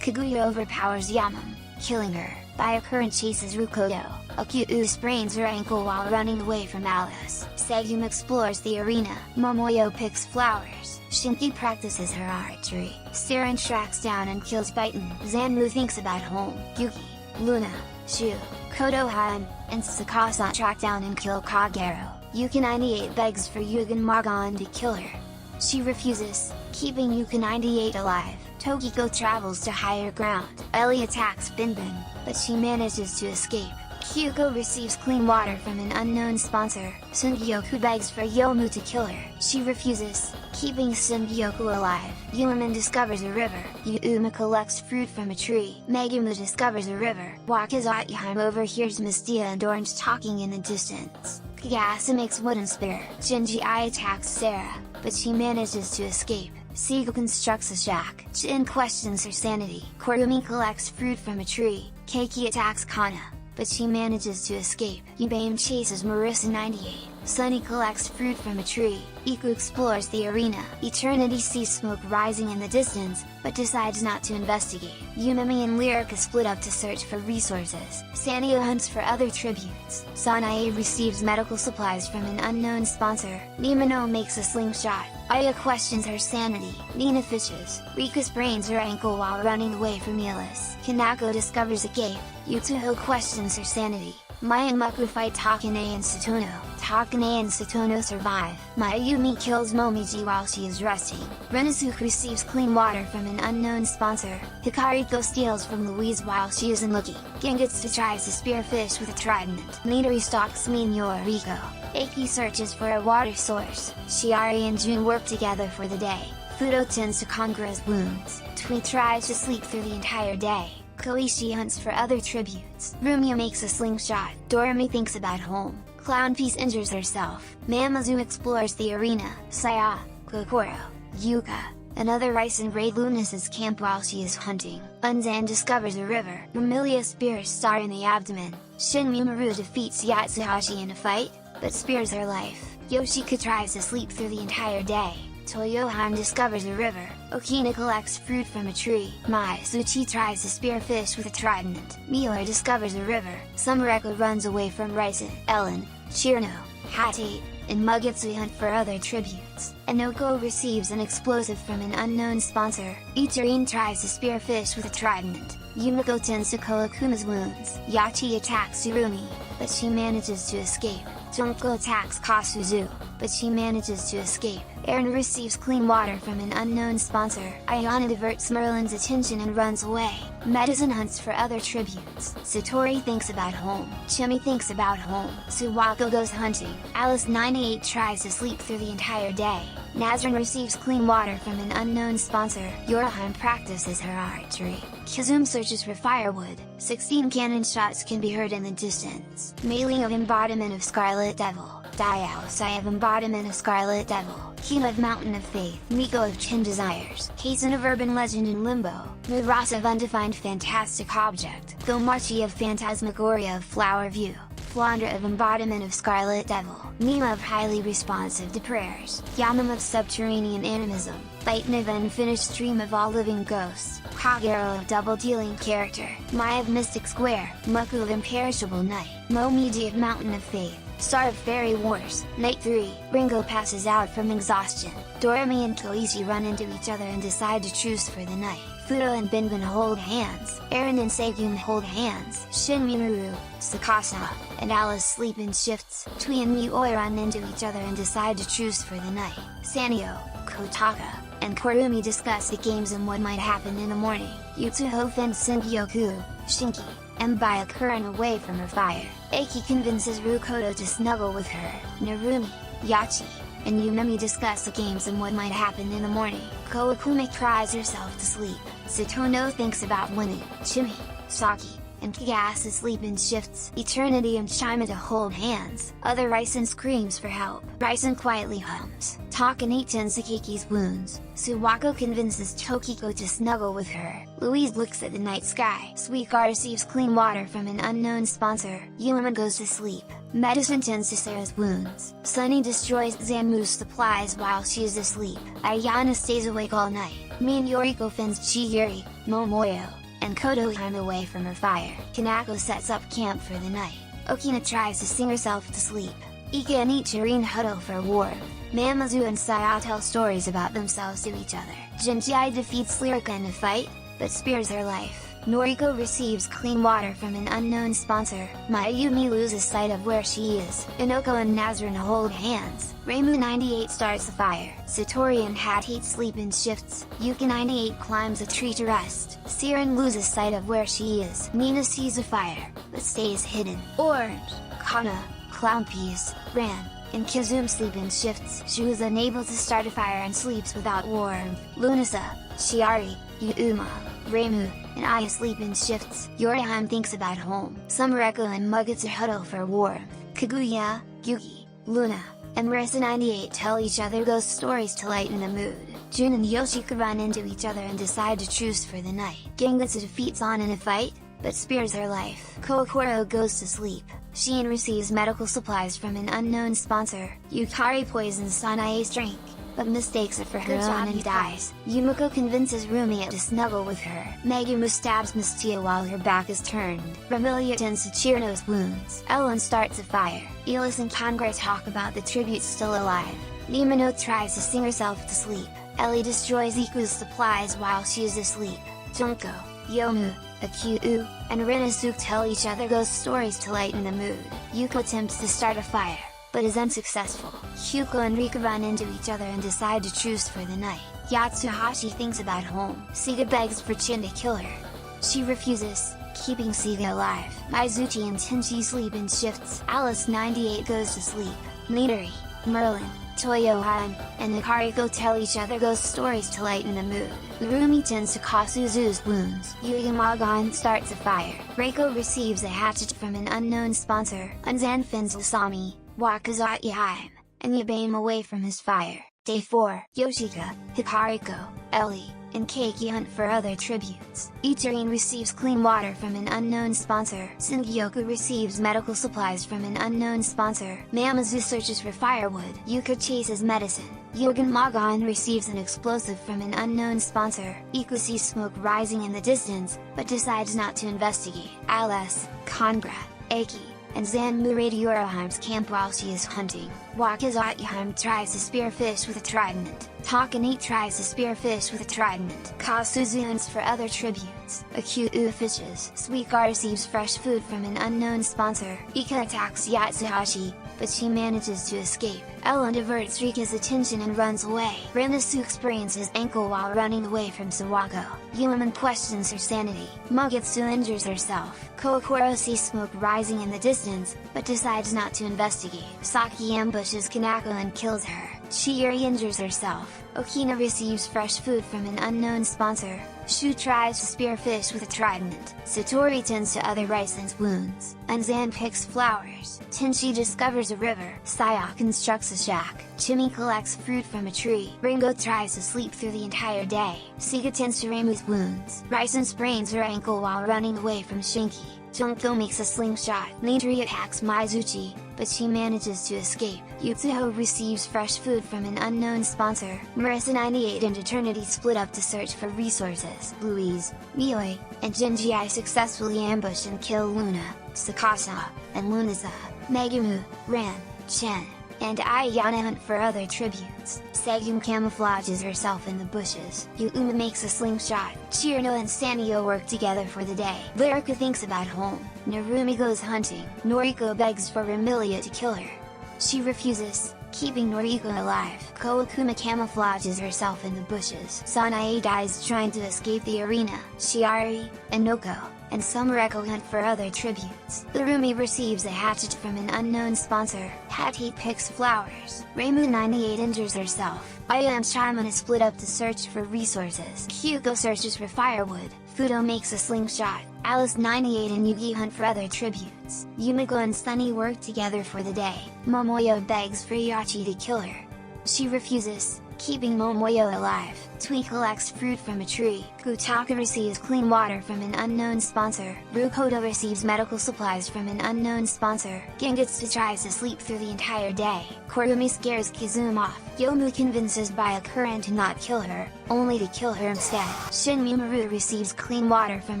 Kaguya overpowers Yamam, killing her. Byakuran chases Rukoto. Akyu sprains her ankle while running away from Alice. Segum explores the arena. Momoyo picks flowers. Shinki practices her archery. Siren tracks down and kills Baiton. Zanmu thinks about home. Yuki, Luna, Shu, Kodohan, and Sakasa track down and kill Kagero. Yuka 98 begs for Yugen Margon to kill her. She refuses, keeping Yuka 98 alive. Tokiko travels to higher ground. Ellie attacks Binbin, but she manages to escape. Kyuko receives clean water from an unknown sponsor. Sungyoku begs for Yomu to kill her. She refuses, keeping Sungyoku alive. Yuman discovers a river. Yuma collects fruit from a tree. Megumi discovers a river. Wakazaki overhears Mistia and Orange talking in the distance. Kagasa makes wooden spear. Shinji attacks Sarah, but she manages to escape. Seigo constructs a shack. Jin questions her sanity. Korumi collects fruit from a tree. Keiki attacks Kana, but she manages to escape. Yubaim chases Marissa 98. Sunny collects fruit from a tree. Iku explores the arena. Eternity sees smoke rising in the distance, but decides not to investigate. Yumemi and Lyrica split up to search for resources. Sanio hunts for other tributes. Sanae receives medical supplies from an unknown sponsor. Nimino makes a slingshot. Aya questions her sanity. Nina fishes. Rika sprains her ankle while running away from Elis. Kanako discovers a cave. Yutsuho questions her sanity. Mai and Maku fight Takane and Satono. Takane and Satono survive. Mayumi kills Momiji while she is resting. Renazuke receives clean water from an unknown sponsor. Hikariko steals from Louise while she is in Lucky. Gengetsu tries to spear fish with a trident. Midori stalks Minyoriko. Eiki searches for a water source. Shiari and Jun work together for the day. Fudo tends to Kongra's wounds. Tui tries to sleep through the entire day. Koichi hunts for other tributes. Rumia makes a slingshot. Doremi thinks about home. Clown Piece injures herself. Mamazu explores the arena. Saya, Kokoro, Yuka, and other Raisen raid Lunas' camp while she is hunting. Unzan discovers a river. Romilia spears Star in the abdomen. Shin Mimaru defeats Yatsuhashi in a fight, but spares her life. Yoshika tries to sleep through the entire day. Toyohan discovers a river. Okina collects fruit from a tree. Mai Suchi tries to spear fish with a trident. Miura discovers a river. Sumureko runs away from Raisen. Ellen, Shirno, Hatate, and Mugetsu hunt for other tributes. Anoko receives an explosive from an unknown sponsor. Ichirin tries to spear fish with a trident. Yumiko tends to Koakuma's wounds. Yachi attacks Tsurumi, but she manages to escape. Junko attacks Kasuzu, but she manages to escape. Eren receives clean water from an unknown sponsor. Ayana diverts Merlin's attention and runs away. Medicine hunts for other tributes. Satori thinks about home. Chimmy thinks about home. Suwako goes hunting. Alice 98 tries to sleep through the entire day. Nazrin receives clean water from an unknown sponsor. Yorahime practices her archery. Kazum searches for firewood. 16 cannon shots can be heard in the distance. Mailing of embodiment of Scarlet Devil. Diaosai of embodiment of Scarlet Devil. Kina of Mountain of Faith. Miko of Chin Desires. Kazan of Urban Legend in Limbo. Murasa of Undefined Fantastic Object. Gomachi of Phantasmagoria of Flower View. Flandra of Embodiment of Scarlet Devil. Nima of Highly Responsive to Prayers. Yamam of Subterranean Animism. Titan of Unfinished Stream of All Living Ghosts. Kagero of Double Dealing Character. Mai of Mystic Square. Muku of Imperishable Night. Momiji of Mountain of Faith. Star of Fairy Wars. Night 3, Ringo passes out from exhaustion. Doremi and Koichi run into each other and decide to truce for the night. Fudo and Binbin hold hands. Eren and Segun hold hands. Shin Minoru, Sakasa, and Alice sleep in shifts. Tui and Mioi run into each other and decide to truce for the night. Sanyo, Kotaka, and Kurumi discuss the games and what might happen in the morning. Yutsuho fends Singyoku, Shinki, and Byaku run away from her fire. Eiki convinces Rukoto to snuggle with her. Narumi, Yachi, and Yunami discuss the games and what might happen in the morning. Kowakume cries herself to sleep. Satono thinks about winning. Chimmy, Saki, and Kagase sleep in shifts. Eternity and Shimada hold hands. Other Raisen screams for help. Raisen quietly hums. Takane tends Sakiki's wounds. Suwako convinces Chokiko to snuggle with her. Louise looks at the night sky. Suika receives clean water from an unknown sponsor. Yuma goes to sleep. Medicine tends to Sarah's wounds. Sunny destroys Zamu's supplies while she is asleep. Ayana stays awake all night. Me and Yoriko fends Chihiri, Momoyo, and Kotohime away from her fire. Kanako sets up camp for the night. Okina tries to sing herself to sleep. Ika and Ichirin huddle for warmth. Mamazu and Saya tell stories about themselves to each other. Jinjai defeats Lyrica in a fight, but spares her life. Noriko receives clean water from an unknown sponsor. Mayumi loses sight of where she is. Inoko and Nazrin hold hands. Reimu 98 starts the fire. Satori and Hat-Heat sleep in shifts. Yuka 98 climbs a tree to rest. Siren loses sight of where she is. Nina sees a fire, but stays hidden. Orange, Kana, Clownpiece, Ran, and Kazum sleep in shifts. She was unable to start a fire and sleeps without warmth. Lunasa, Shiari, Yuma, Reimu, and Aya sleep in shifts. Yorahime thinks about home. Summereko and Mugetsu huddle for warmth. Kaguya, Yuki, Luna, and Marissa 98 tell each other ghost stories to lighten the mood. Jun and Yoshika run into each other and decide to truce for the night. Gengetsu defeats An in a fight, but spares her life. Kokoro goes to sleep. Sheen receives medical supplies from an unknown sponsor. Yukari poisons Sanae's drink, but mistakes it for her own and dies. Yumiko convinces Rumia to snuggle with her. Megumu stabs Mistia while her back is turned. Ramilia tends to Chirno's wounds. Ellen starts a fire. Elis and Kangre talk about the tributes still alive. Nimino tries to sing herself to sleep. Ellie destroys Iku's supplies while she is asleep. Junko, Yomu, Akyu, and Rinazuk tell each other ghost stories to lighten the mood. Yuko attempts to start a fire, but is unsuccessful. Hyuko and Rika run into each other and decide to truce for the night. Yatsuhashi thinks about home. Siga begs for Chin to kill her. She refuses, keeping Siga alive. Maizuchi and Tenchi sleep in shifts. Alice 98 goes to sleep. Midori, Merlin, Toyohime, and Nakariko tell each other ghost stories to lighten the mood. Urumi tends to Kasuzu's wounds. Yuyamagon starts a fire. Reiko receives a hatchet from an unknown sponsor. Unzan fends Usami, Wakazaki-Hime, and Yabame away from his fire. Day 4, Yoshika, Hikariko, Ellie, and Keiki hunt for other tributes. Ichirin receives clean water from an unknown sponsor. Singyoku receives medical supplies from an unknown sponsor. Mamazu searches for firewood. Yuka chases medicine. Yogan Magon receives an explosive from an unknown sponsor. Iku sees smoke rising in the distance, but decides not to investigate. Alice, Congrad, Eiki, and Zanmu raid Yorohime's camp while she is hunting. Wakazaki-Hime tries to spear fish with a trident. Takane tries to spear fish with a trident. Kasuzu hunts for other tributes. tributes. KuuDefoe fishes. Suika receives fresh food from an unknown sponsor. Ika attacks Yatsuhashi, but she manages to escape. Ellen diverts Rika's attention and runs away. Ramasu sprains his ankle while running away from Sawako. Yuman questions her sanity. Mugetsu injures herself. Kokoro sees smoke rising in the distance, but decides not to investigate. Saki ambushes Kanako and kills her. Chiiri injures herself. Okina receives fresh food from an unknown sponsor. Shu tries to spear fish with a trident. Satori tends to other Raisen's wounds. Anzan picks flowers. Tenshi discovers a river. Saya constructs a shack. Chimi collects fruit from a tree. Ringo tries to sleep through the entire day. Sika tends to Reimu's wounds. Raisen sprains her ankle while running away from Shinki. Junko makes a slingshot. Nidri attacks Mizuchi, but she manages to escape. Yutsuho receives fresh food from an unknown sponsor. Marissa 98 and Eternity split up to search for resources. Louise, Mioi, and Jinji successfully ambush and kill Luna, Sakasa, and Lunaza. Megumi, Ran, Chen, and Ayana hunt for other tributes. Segum camouflages herself in the bushes. Yuma makes a slingshot. Chirino and Sanyo work together for the day. Lyrica thinks about home. Narumi goes hunting. Noriko begs for Remilia to kill her. She refuses, keeping Noriko alive. Kawakuma camouflages herself in the bushes. Sanae dies trying to escape the arena. Shiari, Inoko, and Sumareko hunt for other tributes. Urumi receives a hatchet from an unknown sponsor. Hattie picks flowers. Reimu 98 injures herself. Aya and Shimon is split up to search for resources. Kyuko searches for firewood. Fudo makes a slingshot. Alice 98 and Yugi hunt for other tributes. Yumiko and Sunny work together for the day. Momoyo begs for Yachi to kill her. She refuses, keeping Momoyo alive. Tui collects fruit from a tree. Kutaka receives clean water from an unknown sponsor. Rukoto receives medical supplies from an unknown sponsor. Gengetsu tries to sleep through the entire day. Korumi scares Kizuma off. Yomu convinces Byakura to not kill her, only to kill her instead. Shin Mumaru receives clean water from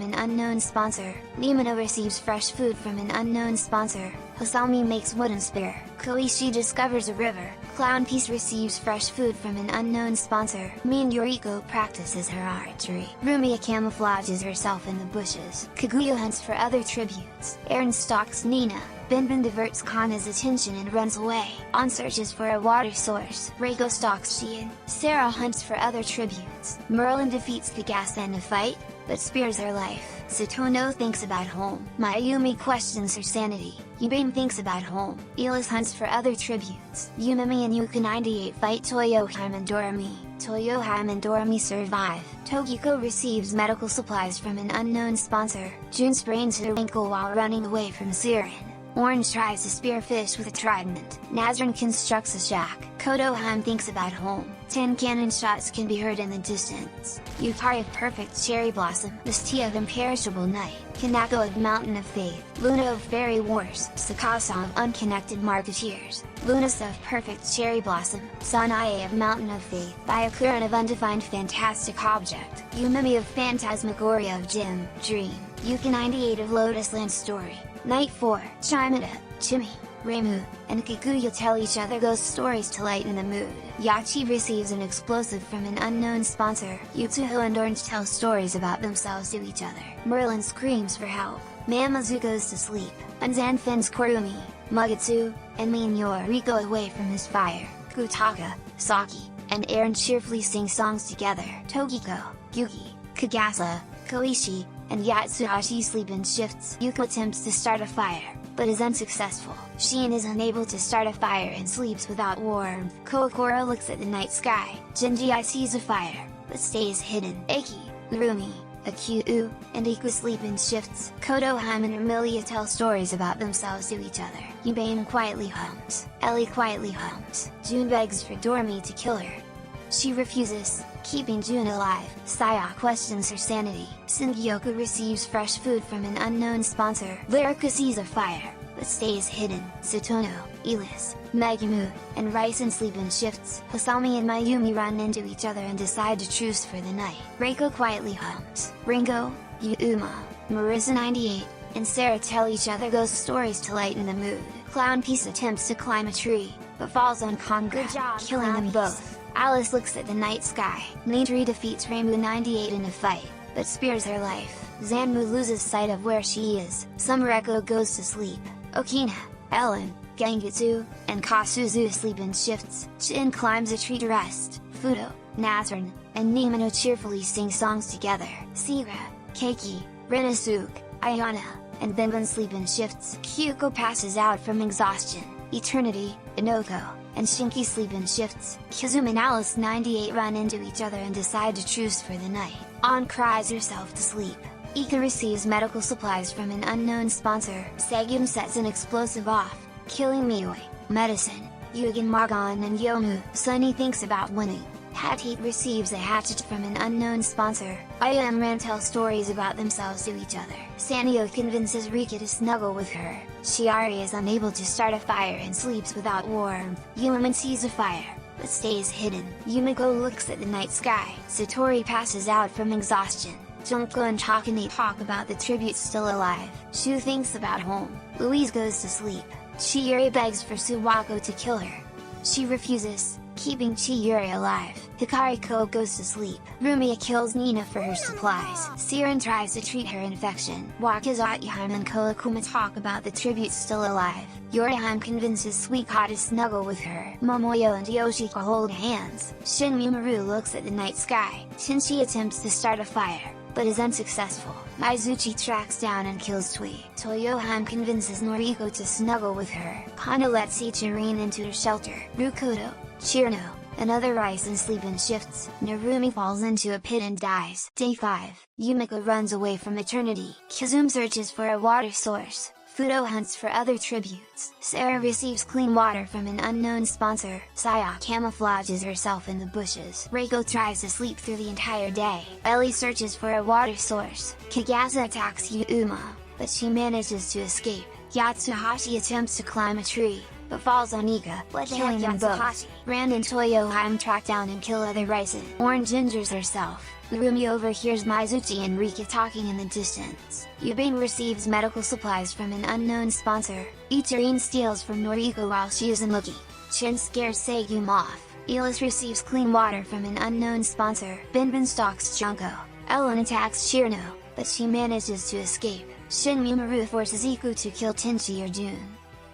an unknown sponsor. Limino receives fresh food from an unknown sponsor. Hosami makes wooden spear. Koishi discovers a river. Clown Piece receives fresh food from an unknown sponsor. Mean Yoriko practices her archery. Rumia camouflages herself in the bushes. Kaguya hunts for other tributes. Eren stalks Nina. Benben diverts Kana's attention and runs away. On searches for a water source. Reiko stalks Shien. Sarah hunts for other tributes. Merlin defeats the gas in a fight, but spares her life. Satono thinks about home. Mayumi questions her sanity. Yubame thinks about home. Elis hunts for other tributes. Yumimi and Yuka 98 fight Toyoheim and Dorami. Toyoheim and Dorami survive. Togiko receives medical supplies from an unknown sponsor. June sprains her ankle while running away from Siren. Orange tries to spear fish with a trident. Nazrin constructs a shack. Kodoheim thinks about home. 10 cannon shots can be heard in the distance. Yukari of Perfect Cherry Blossom. Mistia of Imperishable Night. Kanako of Mountain of Faith. Luna of Fairy Wars. Sakasa of Unconnected Marketeers. Lunasa of Perfect Cherry Blossom. Sanae of Mountain of Faith. Byakura of Undefined Fantastic Object. Yumimi of Phantasmagoria of Gem, Dream. Yuka 98 of Lotus Land Story. Night 4, Chimada, Chimi, Reimu, and Kaguya tell each other ghost stories to lighten the mood. Yachi receives an explosive from an unknown sponsor. Yutsuho and Orange tell stories about themselves to each other. Merlin screams for help. Mamazu goes to sleep. Anzan fends Korumi, Mugetsu, and Mean Yoriko away from his fire. Kutaka, Saki, and Eren cheerfully sing songs together. Togiko, Yugi, Kagasa, Koishi, and Yatsuhashi sleep in shifts. Yuko attempts to start a fire, but is unsuccessful. Shien is unable to start a fire and sleeps without warmth. Kokoro looks at the night sky. Jinji sees a fire, but stays hidden. Eki, Rumi, Akyu, and Iku sleep in shifts. Kodoheim and Emilia tell stories about themselves to each other. Yubane quietly hums. Ellie quietly hums. June begs for Dormi to kill her. She refuses, keeping June alive. Saya questions her sanity. Singyoku receives fresh food from an unknown sponsor. Lyrica sees a fire, but stays hidden. Satono, Elis, Megumu, and Raisen sleep in shifts. Hosami and Mayumi run into each other and decide to truce for the night. Reiko quietly hums. Ringo, Yuma, Marissa 98, and Sarah tell each other ghost stories to lighten the mood. Clown Piece attempts to climb a tree, but falls on Conga, killing them both. Alice looks at the night sky. Nidri defeats Reimu 98 in a fight, but spares her life. Zanmu loses sight of where she is. Summereko goes to sleep. Okina, Ellen, Gengetsu, and Kasuzu sleep in shifts. Chin climbs a tree to rest. Fudo, Nazran, and Nimino cheerfully sing songs together. Siga, Keiki, Rinasuke, Ayana, and Benbon sleep in shifts. Kyuko passes out from exhaustion. Eternity, Inoko, and Shinki sleep in shifts. Kazuma and Alice 98 run into each other and decide to truce for the night. An cries herself to sleep. Ika receives medical supplies from an unknown sponsor. Segum sets an explosive off, killing Miui, Medicine, Yugen Margon and Yomu. Sunny thinks about winning. Hatit receives a hatchet from an unknown sponsor. Aya and Ran tell stories about themselves to each other. Sanyo convinces Rika to snuggle with her. Shiari is unable to start a fire and sleeps without warmth. Yuman sees a fire, but stays hidden. Yumiko looks at the night sky. Satori passes out from exhaustion. Junko and Takane talk about the tributes still alive. Shu thinks about home. Louise goes to sleep. Chiyuri begs for Suwako to kill her. She refuses, keeping Chiyuri alive. Hikariko goes to sleep. Rumia kills Nina for her supplies. Siren tries to treat her infection. Wakazatyaheim and Koakuma talk about the tributes still alive. Yorihime convinces Suika to snuggle with her. Momoyo and Yoshiko hold hands. Shinmumaru looks at the night sky. Shinchi attempts to start a fire, but is unsuccessful. Maizuchi tracks down and kills Tui. Toyohime convinces Noriko to snuggle with her. Kana lets Ichirine into her shelter. Rukudo, Chirno, and other rise and sleep in shifts. Narumi falls into a pit and dies. Day 5, Yumiko runs away from eternity. Kazum searches for a water source. Fudo hunts for other tributes. Sarah receives clean water from an unknown sponsor. Saya camouflages herself in the bushes. Reiko tries to sleep through the entire day. Ellie searches for a water source. Kagasa attacks Yuma, but she manages to escape. Yatsuhashi attempts to climb a tree, but falls on Ika, killing them both. Rand and Toyohime track down and kill other Raisen. Orange injures herself. Narumi overhears Maizuchi and Rika talking in the distance. Yubin receives medical supplies from an unknown sponsor. Ichirine steals from Noriko while she isn't looking. Chin scares Segum off. Elis receives clean water from an unknown sponsor. Binbin stalks Junko. Ellen attacks Shirno, but she manages to escape. Shinmumaru forces Iku to kill Tenchi or Jun.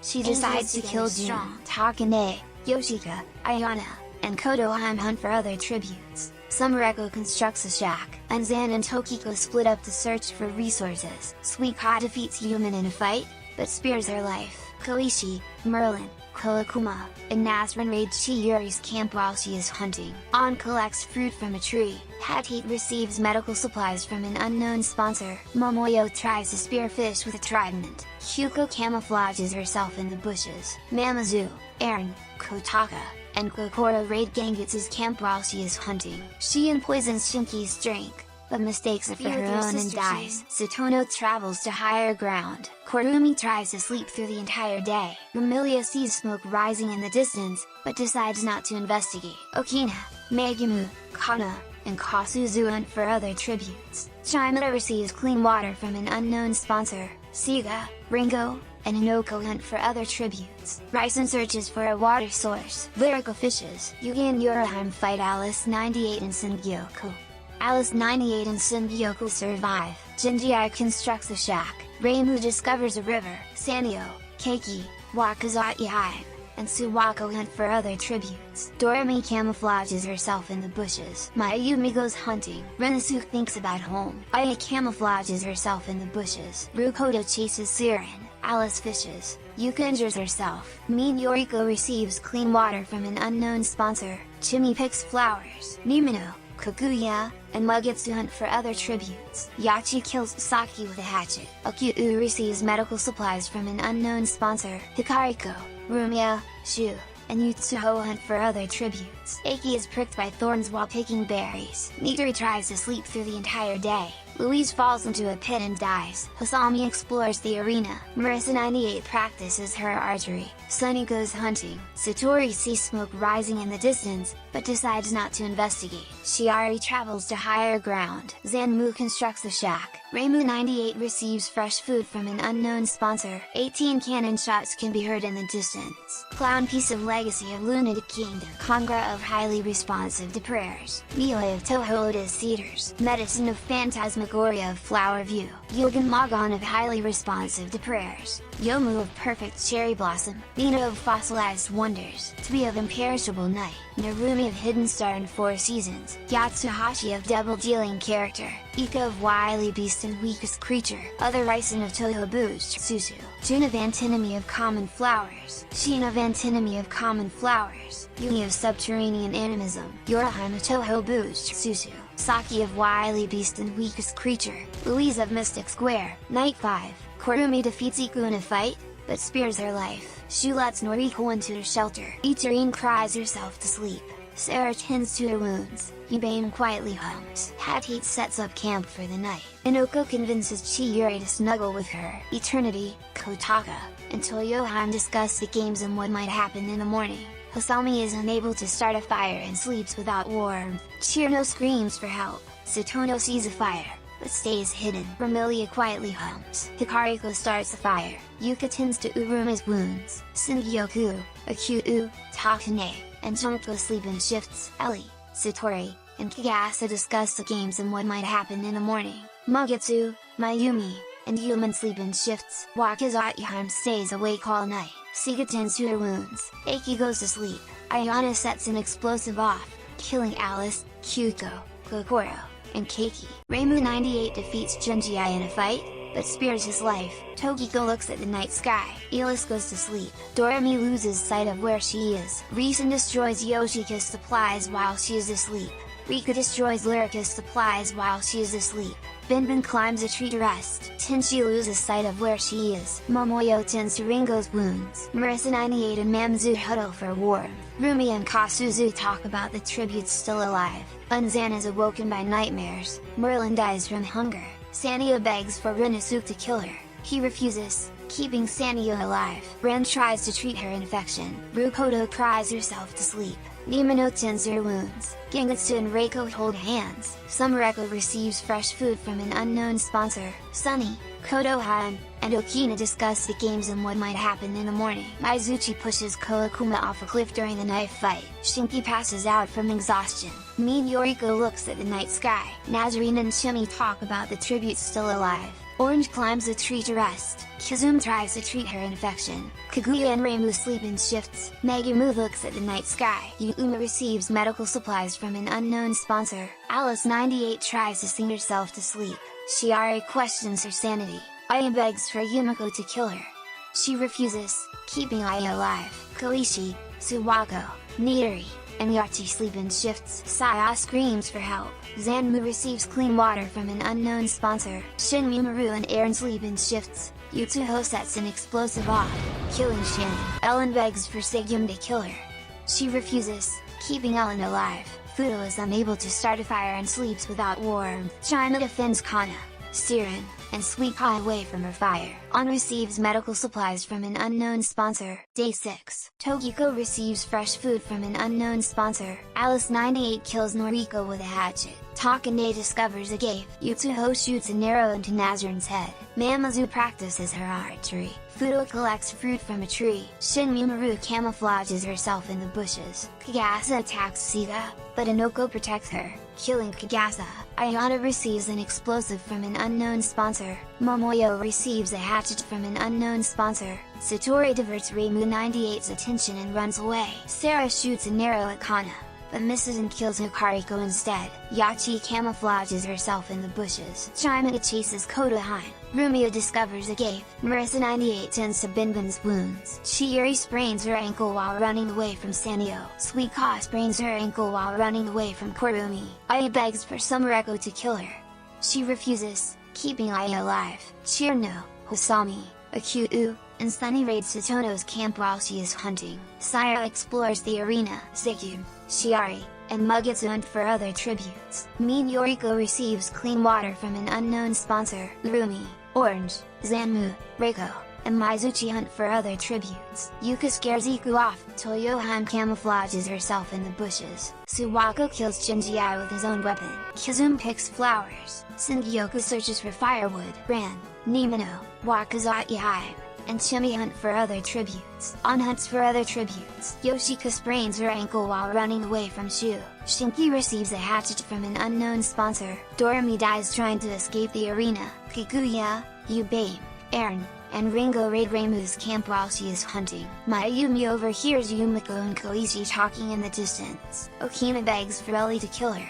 She decides to kill Jun. Takane, Yoshika, Ayana, and Kodohime hunt for other tributes. Summereko constructs a shack, and Zan and Tokiko split up to search for resources. Suika defeats Yuman in a fight, but spares her life. Koishi, Merlin, Koakuma, and Nazran raid Chiyuri's camp while she is hunting. An collects fruit from a tree. Hatit receives medical supplies from an unknown sponsor. Momoyo tries to spear fish with a trident. Hyuko camouflages herself in the bushes. Mamazu, Aaron, Kotaka, and Kokoro raid Gengetsu's camp while she is hunting. She poisons Shinki's drink, but mistakes it for her own and dies. Satono travels to higher ground. Korumi tries to sleep through the entire day. Mamilia sees smoke rising in the distance, but decides not to investigate. Okina, Megumi, Kana, and Kasuzu hunt for other tributes. Chimera receives clean water from an unknown sponsor. Siga, Ringo, and Inoko hunt for other tributes. Raisen searches for a water source. Lyrical fishes. Yugi and Yorihime fight Alice 98 and Sungyoku. Alice 98 and Sungyoku survive. Jinjiai constructs a shack. Reimu discovers a river. Sanyo, Keiki, Wakazatyaheim, and Suwako hunt for other tributes. Doremi camouflages herself in the bushes. Mayumi goes hunting. Renasuke thinks about home. Aya camouflages herself in the bushes. Rukodo chases Siren. Alice fishes. Yuka injures herself. Mean Yoriko receives clean water from an unknown sponsor. Chimi picks flowers. Nimino, Kaguya, and Mug gets to hunt for other tributes. Yachi kills Saki with a hatchet. Okyu receives medical supplies from an unknown sponsor. Hikariko, Rumia, Shu, and Yutsuho hunt for other tributes. Eiki is pricked by thorns while picking berries. Nigiri tries to sleep through the entire day. Louise falls into a pit and dies. Hosami explores the arena. Marissa 98 practices her archery. Sunny goes hunting. Satori sees smoke rising in the distance, but decides not to investigate. Shiari travels to higher ground. Zanmu constructs a shack. Reimu98 receives fresh food from an unknown sponsor. 18 cannon shots can be heard in the distance. Clown piece of Legacy of Lunatic Kingdom. Congra of highly responsive to prayers. Melee of Touhou Lotus Cedars. Medicine of Phantasmagoria of Flower View. Yogan Magon of highly responsive to prayers. Yomu of Perfect Cherry Blossom. Nina of Fossilized Wonders. Tbi of Imperishable Night. Narumi of Hidden Star and Four Seasons. Yatsuhashi of Double Dealing Character. Ika of Wily Beast and Weakest Creature. Other Raisen of Touhou Boost Susu. Jun of Antinomy of Common Flowers. Shin of Antinomy of Common Flowers. Yui of Subterranean Animism. Yorahime of Touhou Boost Susu. Saki of Wily Beast and Weakest Creature. Louise of Mystic Square. Night 5. Korumi defeats Iku in a fight, but spares her life. Shu lets Noriko into her shelter. Itarine cries herself to sleep. Sarah tends to her wounds. Yubane quietly hums. Hatite sets up camp for the night. Inoko convinces Chiyuri to snuggle with her. Eternity, Kotaka, until Yohan discuss the games and what might happen in the morning. Hosami is unable to start a fire and sleeps without warmth. Chirno screams for help. Satono sees a fire, but stays hidden. Vermilia quietly hums. Hikariko starts a fire. Yuka tends to Uruma's wounds. Singyoku, Akyu, Takane, and Junko sleep in shifts. Ellie, Satori, and Kagasa discuss the games and what might happen in the morning. Mugetsu, Mayumi, and Yuman sleep in shifts. Wakizaki stays awake all night. Siga tends to her wounds. Eiki goes to sleep. Ayana sets an explosive off, killing Alice, Kyuko, Kokoro, and Keiki. Reimu98 defeats Junji in a fight, but spares his life. Tokiko looks at the night sky. Elis goes to sleep. Doremi loses sight of where she is. Risen destroys Yoshika's supplies while she is asleep. Rika destroys Lyrica's supplies while she is asleep. Binbin climbs a tree to rest. Tenchi loses sight of where she is. Momoyo tends to Ringo's wounds. Marisa98 and Mamzu huddle for warmth. Rumi and Kasuzu talk about the tributes still alive. Unzan is awoken by nightmares. Merlin dies from hunger. Sanyo begs for Rinosuke to kill her. He refuses, keeping Sanyo alive. Ren tries to treat her infection. Rukoto cries herself to sleep. Nimino tends her wounds. Gengetsu and Reiko hold hands. Sumereko receives fresh food from an unknown sponsor. Sunny, Kodohan, and Okina discuss the games and what might happen in the morning. Maizuchi pushes Koakuma off a cliff during the knife fight. Shinki passes out from exhaustion. Mean Yoriko looks at the night sky. Nazarene and Shimi talk about the tributes still alive. Orange climbs a tree to rest. Kizum tries to treat her infection. Kaguya and Reimu sleep in shifts. Megumi looks at the night sky. Yuuma receives medical supplies from an unknown sponsor. Alice98 tries to sing herself to sleep. Shiari questions her sanity. Aya begs for Yumiko to kill her. She refuses, keeping Aya alive. Koishi, Suwako, Nidori, and Yachi sleep in shifts. Saya screams for help. Zanmu receives clean water from an unknown sponsor. Shin Mumaru and Aaron sleep in shifts. Yutsuho sets an explosive off, killing Shin. Ellen begs for Segyum to kill her. She refuses, keeping Ellen alive. Fudo is unable to start a fire and sleeps without warmth. China defends Kana, Siren, and Sweet Kai away from her fire. On receives medical supplies from an unknown sponsor. Day 6. Tokiko receives fresh food from an unknown sponsor. Alice98 kills Noriko with a hatchet. Takane discovers a cave. Yutsuho shoots an arrow into Nazaren's head. Mamazu practices her archery. Fudo collects fruit from a tree. Shin Mumaru camouflages herself in the bushes. Kagasa attacks Siga, but Inoko protects her, killing Kagasa. Ayana receives an explosive from an unknown sponsor. Momoyo receives a hatchet from an unknown sponsor. Satori diverts Reimu98's attention and runs away. Sarah shoots an arrow at Kana, but misses and kills Hikariko instead. Yachi camouflages herself in the bushes. Chimata chases Kodohan. Rumio discovers a cave. Marisa98 tends to Binbin's wounds. Chiyuri sprains her ankle while running away from Sanyo. Suika sprains her ankle while running away from Korumi. Aya begs for Sumereko to kill her. She refuses, keeping Aya alive. Chirno, Hosami, Akyu, and Sunny raid Satono's camp while she is hunting. Saya explores the arena. Zikyu, Shiari, and Mugetsu hunt for other tributes. Mean Yoriko receives clean water from an unknown sponsor. Rumi, Orange, Zanmu, Reiko, and Mizuchi hunt for other tributes. Yuka scares Iku off, Toyohime camouflages herself in the bushes, Suwako kills Shinji with his own weapon, Kizumi picks flowers, Singyoku searches for firewood, Ran, Nimino, Wakazaki Hime, and Chimi hunt for other tributes. On hunts for other tributes, Yoshika sprains her ankle while running away from Shu, Shinki receives a hatchet from an unknown sponsor, Doremi dies trying to escape the arena, Kikuya, Yubame, Aaron, and Ringo raid Reimu's camp while she is hunting. Mayumi overhears Yumiko and Koichi talking in the distance. Okina begs for Ellie to kill her.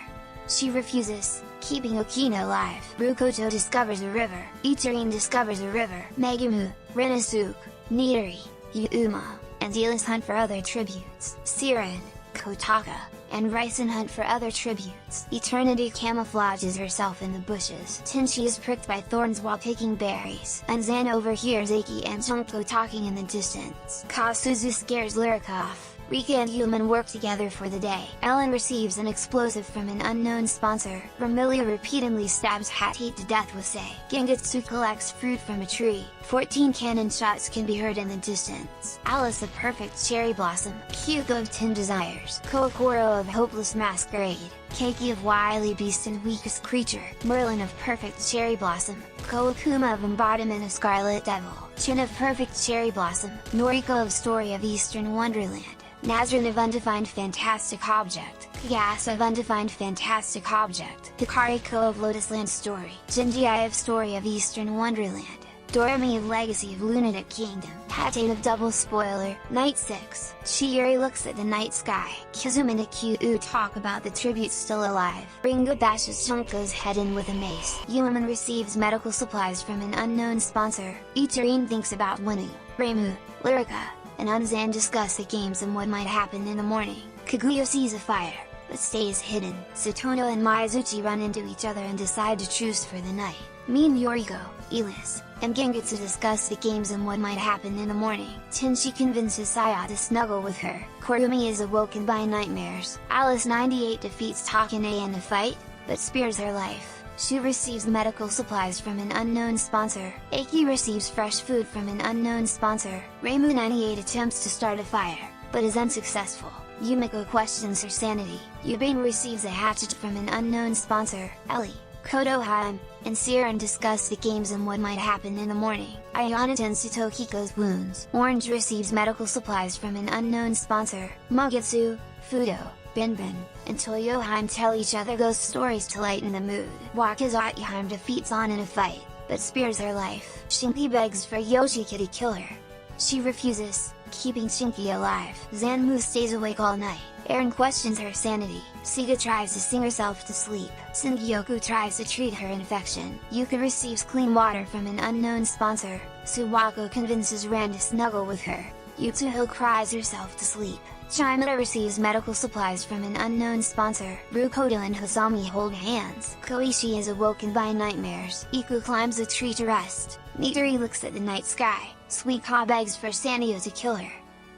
She refuses, keeping Okina alive. Rukojo discovers a river, Ichirin discovers a river, Megumu, Renosuke, Nidori, Yuma, and Dealis hunt for other tributes. Siren, Kotaka, and Raisen hunt for other tributes. Eternity camouflages herself in the bushes. Tenchi is pricked by thorns while picking berries, and Zan overhears Aki and Junko talking in the distance. Kasuzu scares Lyrica off. Rika and Human work together for the day. Ellen receives an explosive from an unknown sponsor. Ramilia repeatedly stabs Hatate to death with Sei. Gengetsu collects fruit from a tree. 14 cannon shots can be heard in the distance. Alice of Perfect Cherry Blossom. Kyuko of 10 Desires. Kokoro of Hopeless Masquerade. Keiki of Wily Beast and Weakest Creature. Merlin of Perfect Cherry Blossom. Koakuma of Embodiment of Scarlet Devil. Chin of Perfect Cherry Blossom. Noriko of Story of Eastern Wonderland. Nazrin of Undefined Fantastic Object, Kagasa of Undefined Fantastic Object, Hikariko of Lotusland Story, Jinji of Story of Eastern Wonderland, Doremi of Legacy of Lunatic Kingdom, Hatate of Double Spoiler, Night 6, Chieri looks at the night sky, Kizumi and Kyu talk about the tributes still alive, Ringo bashes Junko's head in with a mace, Yuman receives medical supplies from an unknown sponsor, Ichirin thinks about winning, Reimu, Lyrica, and Unzan discuss the games and what might happen in the morning. Kaguya sees a fire, but stays hidden. Satono and Mizuchi run into each other and decide to truce for the night. Mean Yoriko, Elis, and Gengetsu discuss the games and what might happen in the morning. Tenchi convinces Saya to snuggle with her. Korumi is awoken by nightmares. Alice 98 defeats Takane in a fight, but spares her life. Shu receives medical supplies from an unknown sponsor. Aki receives fresh food from an unknown sponsor. Reimu 98 attempts to start a fire, but is unsuccessful. Yumiko questions her sanity. Yubane receives a hatchet from an unknown sponsor. Ellie, Kodoheim, and Siren discuss the games and what might happen in the morning. Ayana tends to Tokiko's wounds. Orange receives medical supplies from an unknown sponsor. Mogetsu, Fudo, Binbin, and Toyohime tell each other ghost stories to lighten the mood. Wakazaki defeats On in a fight, but spares her life. Shinki begs for Yoshika to kill her. She refuses, keeping Shinki alive. Zanmu stays awake all night. Aaron questions her sanity. Siga tries to sing herself to sleep. Singyoku tries to treat her infection. Yuka receives clean water from an unknown sponsor. Suwako convinces Ran to snuggle with her. Yutsuho cries herself to sleep. Chimera receives medical supplies from an unknown sponsor. Rukodo and Hosami hold hands. Koichi is awoken by nightmares. Iku climbs a tree to rest. Nidori looks at the night sky. Suika begs for Sanyo to kill her.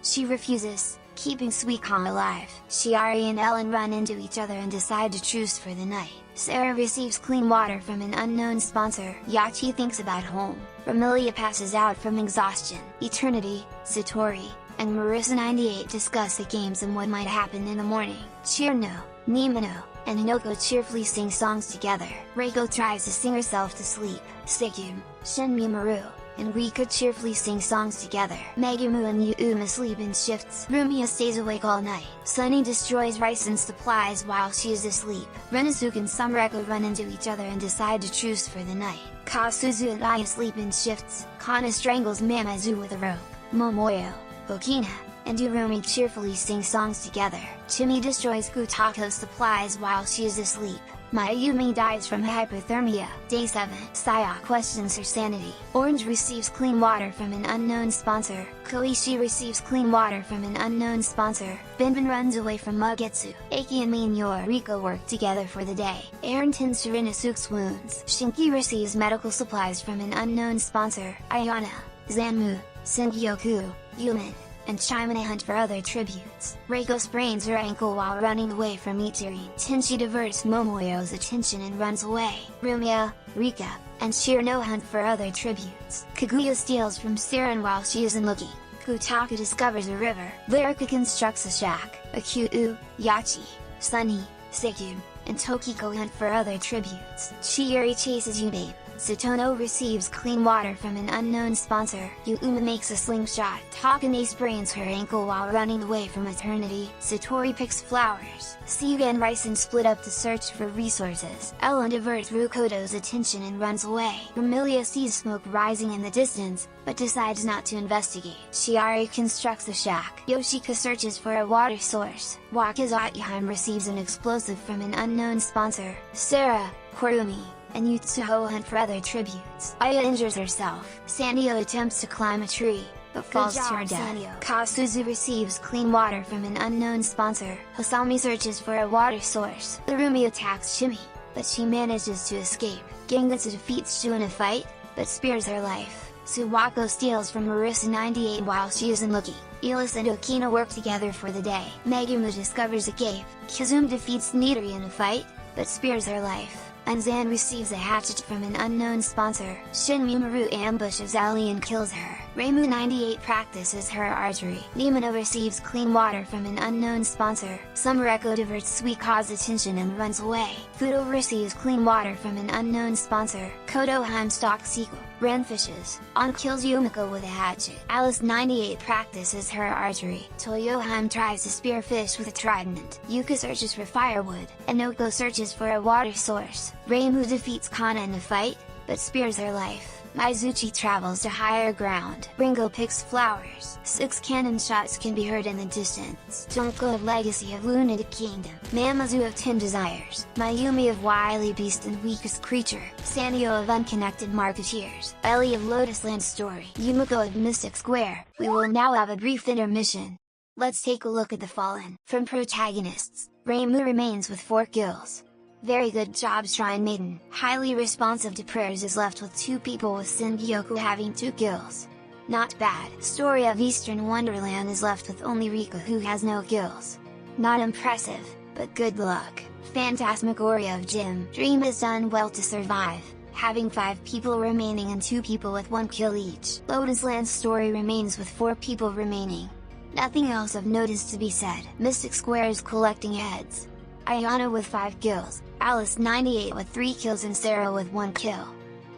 She refuses, keeping Suika alive. Shiari and Ellen run into each other and decide to truce for the night. Sarah receives clean water from an unknown sponsor. Yachi thinks about home. Ramilia passes out from exhaustion. Eternity, Satori, and Marissa 98 discuss the games and what might happen in the morning. Chirno, Nimino, and Hinoko cheerfully sing songs together. Reiko tries to sing herself to sleep. Sekyum, Shinmi Maru, and Rika cheerfully sing songs together. Megumu and Yuuma sleep in shifts. Rumia stays awake all night. Sunny destroys rice and supplies while she is asleep. Renosuke and Sumreko run into each other and decide to truce for the night. Kasuzu and Aya sleep in shifts. Kana strangles Mamazu with a rope. Momoyo, Okina, and Urumi cheerfully sing songs together. Chimi destroys Kutako's supplies while she is asleep. Mayumi dies from hypothermia. Day 7. Saya questions her sanity. Orange receives clean water from an unknown sponsor. Koichi receives clean water from an unknown sponsor. Binbin runs away from Mugetsu. Aki and Minyo Riko work together for the day. Aaron tends to Rinosuke's wounds. Shinki receives medical supplies from an unknown sponsor. Ayana, Zanmu, Singyoku, Yuman, and Chimene hunt for other tributes. Reiko sprains her ankle while running away from Ichirin. Tenchi diverts Momoyo's attention and runs away. Rumia, Rika, and Shirano hunt for other tributes. Kaguya steals from Saren while she isn't looking. Kutaku discovers a river. Lyrica constructs a shack. Akyu, Yachi, Sunny, Seikyu, and Tokiko hunt for other tributes. Chieri chases Yubabe. Satono receives clean water from an unknown sponsor. Yuuma makes a slingshot. Takane sprains her ankle while running away from eternity. Satori picks flowers. Suga and Raisen split up to search for resources. Ellen diverts Rukodo's attention and runs away. Emilia sees smoke rising in the distance, but decides not to investigate. Shiari constructs a shack. Yoshika searches for a water source. Wakazakiheim receives an explosive from an unknown sponsor. Sarah, Kurumi, and Yutsuho hunt for other tributes. Aya injures herself. Sanyo attempts to climb a tree, but falls to her death. Kasuzu receives clean water from an unknown sponsor. Hosami searches for a water source. Urumi attacks Shimi, but she manages to escape. Gengatsu defeats Shu in a fight, but spares her life. Suwako steals from Marissa 98 while she isn't looking. Elis and Okina work together for the day. Megumi discovers a cave. Kazuma defeats Nidori in a fight, but spares her life. Anzan receives a hatchet from an unknown sponsor. Shinmumaru ambushes Ali and kills her. Reimu 98 practices her archery. Nimino receives clean water from an unknown sponsor. Summereko diverts Suiko's attention and runs away. Fudo receives clean water from an unknown sponsor. Kodoheim stalks sequel. Ren fishes. On kills Yumiko with a hatchet. Alice 98 practices her archery. Toyoheim tries to spear fish with a trident. Yuka searches for firewood. Inoko searches for a water source. Reimu defeats Kana in a fight, but spares her life. Maizuchi travels to higher ground. Ringo picks flowers. 6 cannon shots can be heard in the distance. Junko of Legacy of Lunatic Kingdom. Mamazu of 10 Desires. Mayumi of Wily Beast and Weakest Creature. Sanyo of Unconnected Marketeers. Ellie of Lotusland Story. Yumiko of Mystic Square. We will now have a brief intermission. Let's take a look at the Fallen. From protagonists, Reimu remains with 4 kills. Very good job Shrine Maiden. Highly responsive to prayers is left with 2 people with Singyoku having 2 kills. Not bad. Story of Eastern Wonderland is left with only Rika who has no kills. Not impressive, but good luck. Phantasmagoria of Jim Dream has done well to survive, having 5 people remaining and 2 people with 1 kill each. Lotusland Story remains with 4 people remaining. Nothing else of note is to be said. Mystic Square is collecting heads. Ayano with 5 kills, Alice 98 with 3 kills and Sarah with 1 kill.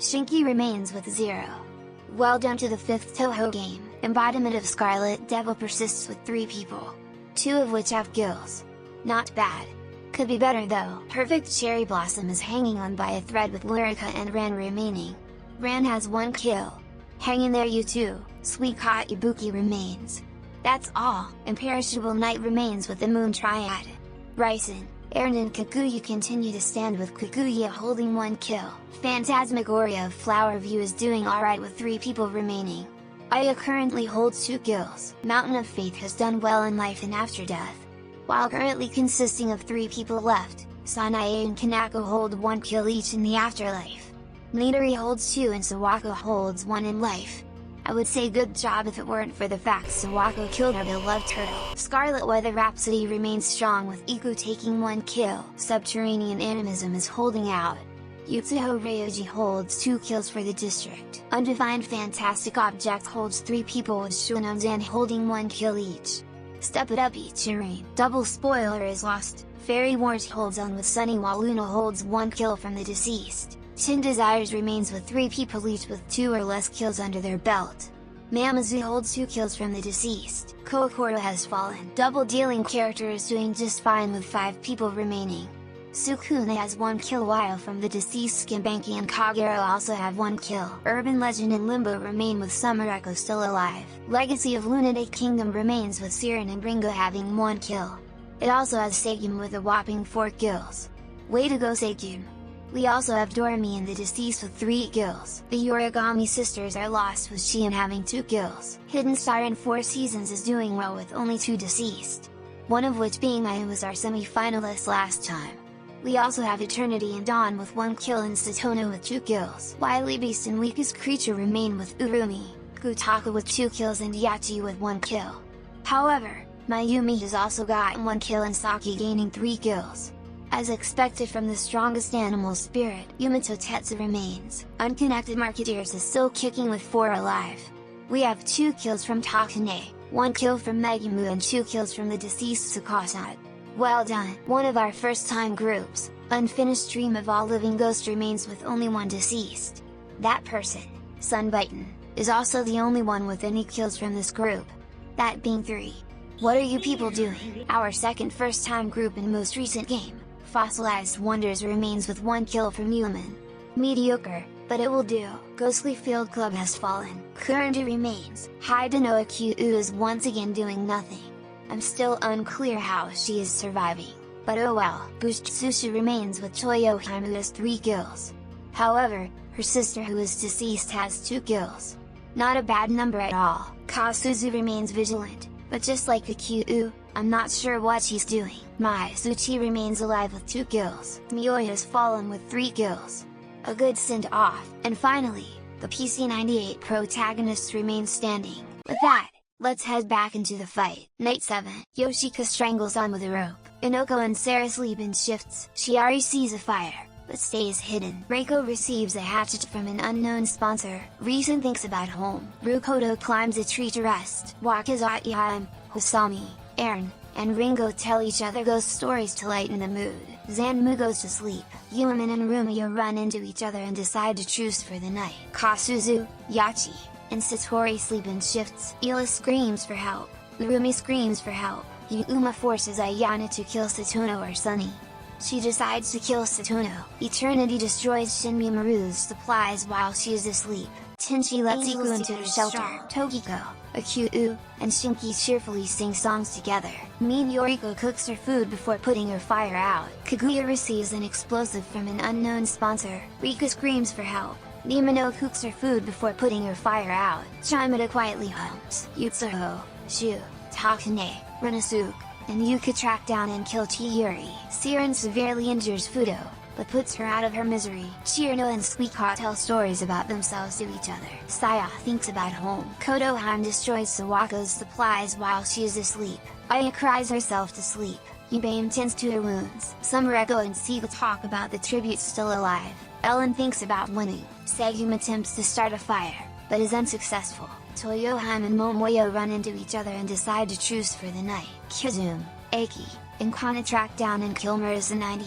Shinki remains with 0. Well done to the 5th Touhou game. Embodiment of Scarlet Devil persists with 3 people, 2 of which have kills. Not bad. Could be better though. Perfect Cherry Blossom is hanging on by a thread with Lyrica and Ran remaining. Ran has 1 kill. Hang in there you too. Sweet Hot Ibuki remains. That's all. Imperishable Night remains with the Moon Triad. Raisen, Aaron and Kaguya continue to stand with Kaguya holding 1 kill. Phantasmagoria of Flower View is doing alright with 3 people remaining. Aya currently holds 2 kills. Mountain of Faith has done well in life and after death. While currently consisting of 3 people left, Sanae and Kanako hold 1 kill each in the afterlife. Nidori holds 2 and Sawako holds 1 in life. I would say good job if it weren't for the fact Sawako killed her beloved turtle. Scarlet Weather Rhapsody remains strong with Iku taking 1 kill. Subterranean Animism is holding out. Yutsuho Ryoji holds 2 kills for the district. Undefined Fantastic Object holds 3 people with Shunonzan holding 1 kill each. Step it up Ichirin. Double spoiler is lost. Fairy Wars holds on with Sunny while Luna holds 1 kill from the deceased. 10 Desires remains with 3 people each with 2 or less kills under their belt. Mamazu holds 2 kills from the deceased. Kokoro has fallen. Double dealing character is doing just fine with 5 people remaining. Sukuna has 1 kill while from the deceased Skimbanki and Kagero also have 1 kill. Urban Legend and Limbo remain with Summer Echo still alive. Legacy of Lunatic Kingdom remains with Siren and Ringo having 1 kill. It also has Seigum with a whopping 4 kills. Way to go Seigum! We also have Doremi and the deceased with 3 kills. The Yorigami sisters are lost with Shion having 2 kills. Hidden Star in 4 Seasons is doing well with only 2 deceased. One of which being I was our semi-finalist last time. We also have Eternity and Dawn with 1 kill and Satono with 2 kills. Wily Beast and Weakest Creature remain with Urumi, Kutaku with 2 kills and Yachi with 1 kill. However, Mayumi has also gotten 1 kill and Saki gaining 3 kills. As expected from the strongest animal spirit, Yamato Tetsu remains. Unconnected Marketeers is still kicking with 4 alive. We have 2 kills from Takane, 1 kill from Megumu and 2 kills from the deceased Tsukasa. Well done! One of our first time groups, Unfinished Dream of All Living Ghosts remains with only 1 deceased. That person, Sunbiten, is also the only one with any kills from this group. That being 3. What are you people doing? Our second first time group in most recent game, Fossilized Wonders remains with 1 kill from Yuman. Mediocre, but it will do. Ghostly Field Club has fallen. Kurundu remains. Hidenoa Kyu is once again doing nothing. I'm still unclear how she is surviving. But oh well. Bushitsushi remains with Toyohime who has 3 kills. However, her sister who is deceased has 2 kills. Not a bad number at all. Kasuzu remains vigilant, but just like the Kyu, I'm not sure what she's doing. Maizuchi remains alive with 2 kills. Mioi has fallen with 3 kills. A good send-off. And finally, the PC-98 protagonists remain standing. With that, let's head back into the fight. Night 7, Yoshika strangles on with a rope. Inoko and Sarah sleep in shifts. Shiari sees a fire, but stays hidden. Reiko receives a hatchet from an unknown sponsor. Reason thinks about home. Rukoto climbs a tree to rest. Wakazaihime, Hosami, Aaron, and Ringo tell each other ghost stories to lighten the mood. Zanmu goes to sleep. Yuman and Rumio run into each other and decide to truce for the night. Kasuzu, Yachi, and Satori sleep in shifts. Ila screams for help. Lurumi screams for help. Yuma forces Ayana to kill Satono or Sunny. She decides to kill Satono. Eternity destroys Shinmi Maru's supplies while she is asleep. Tenchi lets Iku into her shelter. Tokiko, Akyu, and Shinki cheerfully sing songs together. Mean Yoriko cooks her food before putting her fire out. Kaguya receives an explosive from an unknown sponsor. Rika screams for help. Nimino cooks her food before putting her fire out. Shimada quietly hums. Yutsuho, Shu, Takane, Renasuke, and Yuka track down and kill Chiyuri. Siren severely injures Fudo, but puts her out of her misery. Chirno and Suika tell stories about themselves to each other. Saya thinks about home. Kodoheim destroys Sawako's supplies while she is asleep. Aya cries herself to sleep. Yubame tends to her wounds. Summereko and Sika talk about the tributes still alive. Ellen thinks about winning. Segum attempts to start a fire, but is unsuccessful. Toyoheim and Momoyo run into each other and decide to truce for the night. Kizum, Aki, and Kana track down and kill Marisa 98.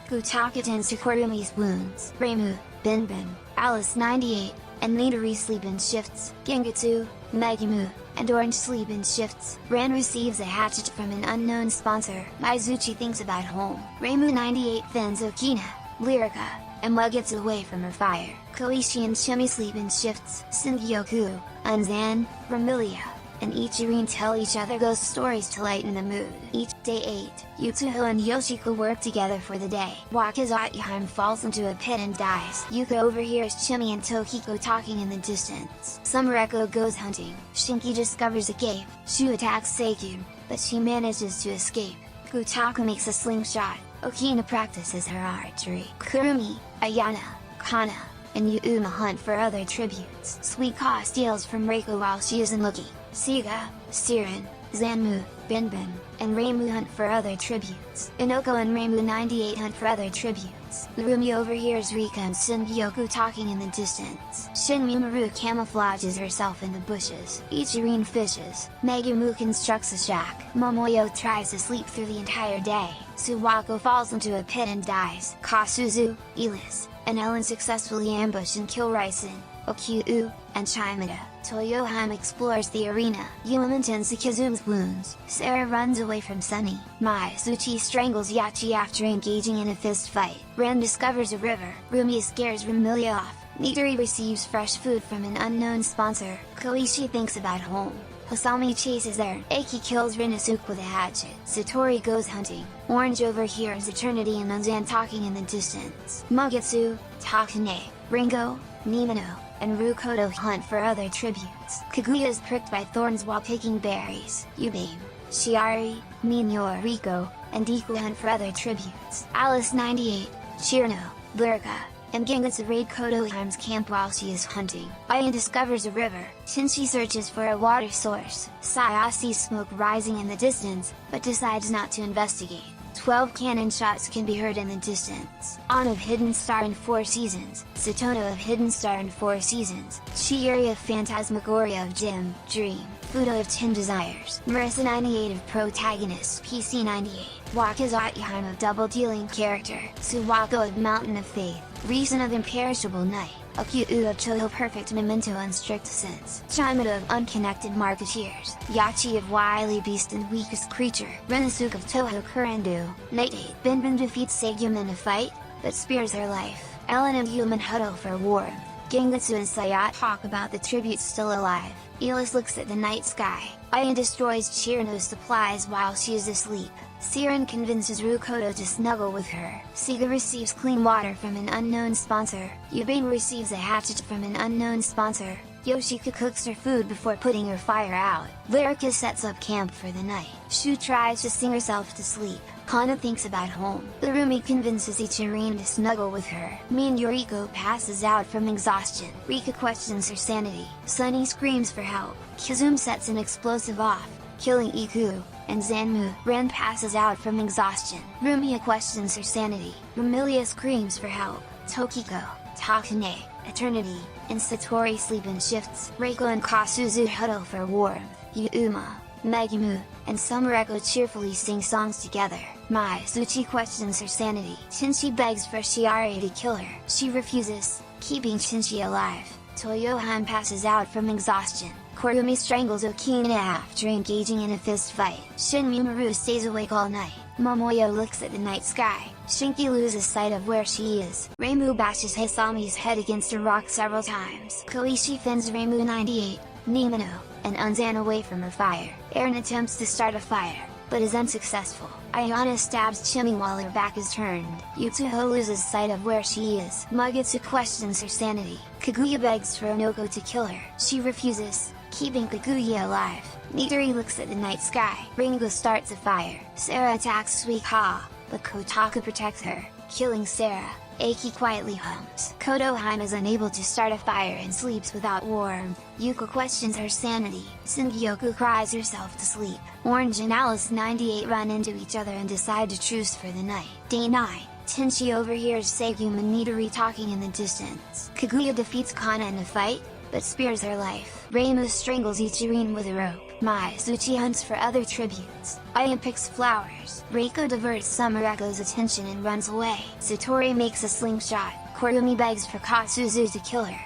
Gutaka tends to Korumi's wounds. Reimu, Binbin, Alice 98, and Nidori sleep in shifts. Gengetsu, Megumu, and Orange sleep in shifts. Ran receives a hatchet from an unknown sponsor. Maizuchi thinks about home. Reimu 98 thins Okina, Lyrica, and Mug gets away from her fire. Koichi and Shimi sleep in shifts. Singyoku, Unzan, Ramilia, and Ichirin tell each other ghost stories to lighten the mood. Each day 8, Yutsuho and Yoshiko work together for the day. Wakazaihime falls into a pit and dies. Yuka overhears Chimi and Tokiko talking in the distance. Summereko goes hunting. Shinki discovers a cave. Shu attacks Seikun, but she manages to escape. Gutaka makes a slingshot. Okina practices her archery. Kurumi, Ayana, Kana, and Yuma hunt for other tributes. Suika steals from Reiko while she isn't looking. Siga, Siren, Zanmu, Binbin, and Reimu hunt for other tributes. Inoko and Reimu 98 hunt for other tributes. Lurumi overhears Rika and Shinbyoku talking in the distance. Shinmi Maru camouflages herself in the bushes. Ichirin fishes. Megumu constructs a shack. Momoyo tries to sleep through the entire day. Suwako falls into a pit and dies. Kasuzu, Elis, and Ellen successfully ambush and kill Raisen, Okyu, and Chimada. Toyoheim explores the arena. Yuman tends to Kizume's wounds. Sarah runs away from Sunny. Maizuchi strangles Yachi after engaging in a fist fight. Ren discovers a river. Rumi scares Ramilia off. Nidori receives fresh food from an unknown sponsor. Koichi thinks about home. Hosami chases Eren. Aki kills Renasuke with a hatchet. Satori goes hunting. Orange overhears Eternity and Unzan talking in the distance. Mugetsu, Takane, Ringo, Nimino, and Rukoto hunt for other tributes. Kaguya is pricked by thorns while picking berries. Yubame, Shiari, Minyo Riko, and Iku hunt for other tributes. Alice 98, Chirno, Lyrica, and Gengetsu raid Kodoheim's camp while she is hunting. Aya discovers a river. Shinji searches for a water source. Saya sees smoke rising in the distance, but decides not to investigate. 12 cannon shots can be heard in the distance. On of Hidden Star in 4 seasons, Satono of Hidden Star in 4 seasons, Chieri of Phantasmagoria of Gym, Dream, Fudo of 10 Desires, Marissa 98 of Protagonist PC 98, Wakazatyaheim of Double Dealing Character, Suwako of Mountain of Faith, Reason of Imperishable Night, Akyu of Touhou Perfect Memento and Strict Sense, Chimada of Unconnected Marketeers, Yachi of Wily Beast and Weakest Creature, Renasuke of Touhou Kurandu, Night 8, Binbin defeats Seigum in a fight, but spares her life, Ellen of Human Huddle for War, Gengetsu and Sayat talk about the tributes still alive, Elis looks at the night sky, Aya destroys Chirino's supplies while she is asleep, Siren convinces Rukoto to snuggle with her, Siga receives clean water from an unknown sponsor, Yubane receives a hatchet from an unknown sponsor, Yoshika cooks her food before putting her fire out, Lyrica sets up camp for the night, Shu tries to sing herself to sleep, Kana thinks about home, Urumi convinces Ichirine to snuggle with her, Mean Yoriko passes out from exhaustion, Rika questions her sanity, Sunny screams for help, Kizum sets an explosive off, killing Iku, and Zanmu. Ren passes out from exhaustion, Rumia questions her sanity, Rumilia screams for help, Tokiko, Takane, Eternity, and Satori sleep in shifts, Reiko and Kasuzu huddle for warmth, Yuma, Megumu, and Sumureko cheerfully sing songs together, Mai Suchi questions her sanity, Shinchi begs for Shiari to kill her, she refuses, keeping Shinchi alive, Toyohan passes out from exhaustion, Korumi strangles Okina after engaging in a fist fight, Shinmemaru stays awake all night, Momoyo looks at the night sky, Shinki loses sight of where she is, Reimu bashes Hisami's head against a rock several times, Koishi fends Reimu 98, Nimino, and Unzan away from her fire, Eren attempts to start a fire, but is unsuccessful, Ayana stabs Chimi while her back is turned, Yutsuho loses sight of where she is, Magetsu questions her sanity, Kaguya begs for Onoko to kill her, she refuses, keeping Kaguya alive, Nidori looks at the night sky, Ringo starts a fire, Sarah attacks Suika, but Kotaka protects her, killing Sarah, Eiki quietly hums, Kodoheim is unable to start a fire and sleeps without warmth, Yuko questions her sanity, Singyoku cries herself to sleep, Orange and Alice 98 run into each other and decide to truce for the night, Day 9. Tenchi overhears Seigum and Nidori talking in the distance, Kaguya defeats Kana in a fight, but spares her life, Reimu strangles Ichirine with a rope, Mai Suchi hunts for other tributes, Aya picks flowers, Reiko diverts Sumereko's attention and runs away, Satori makes a slingshot, Korumi begs for Kasuzu to kill her,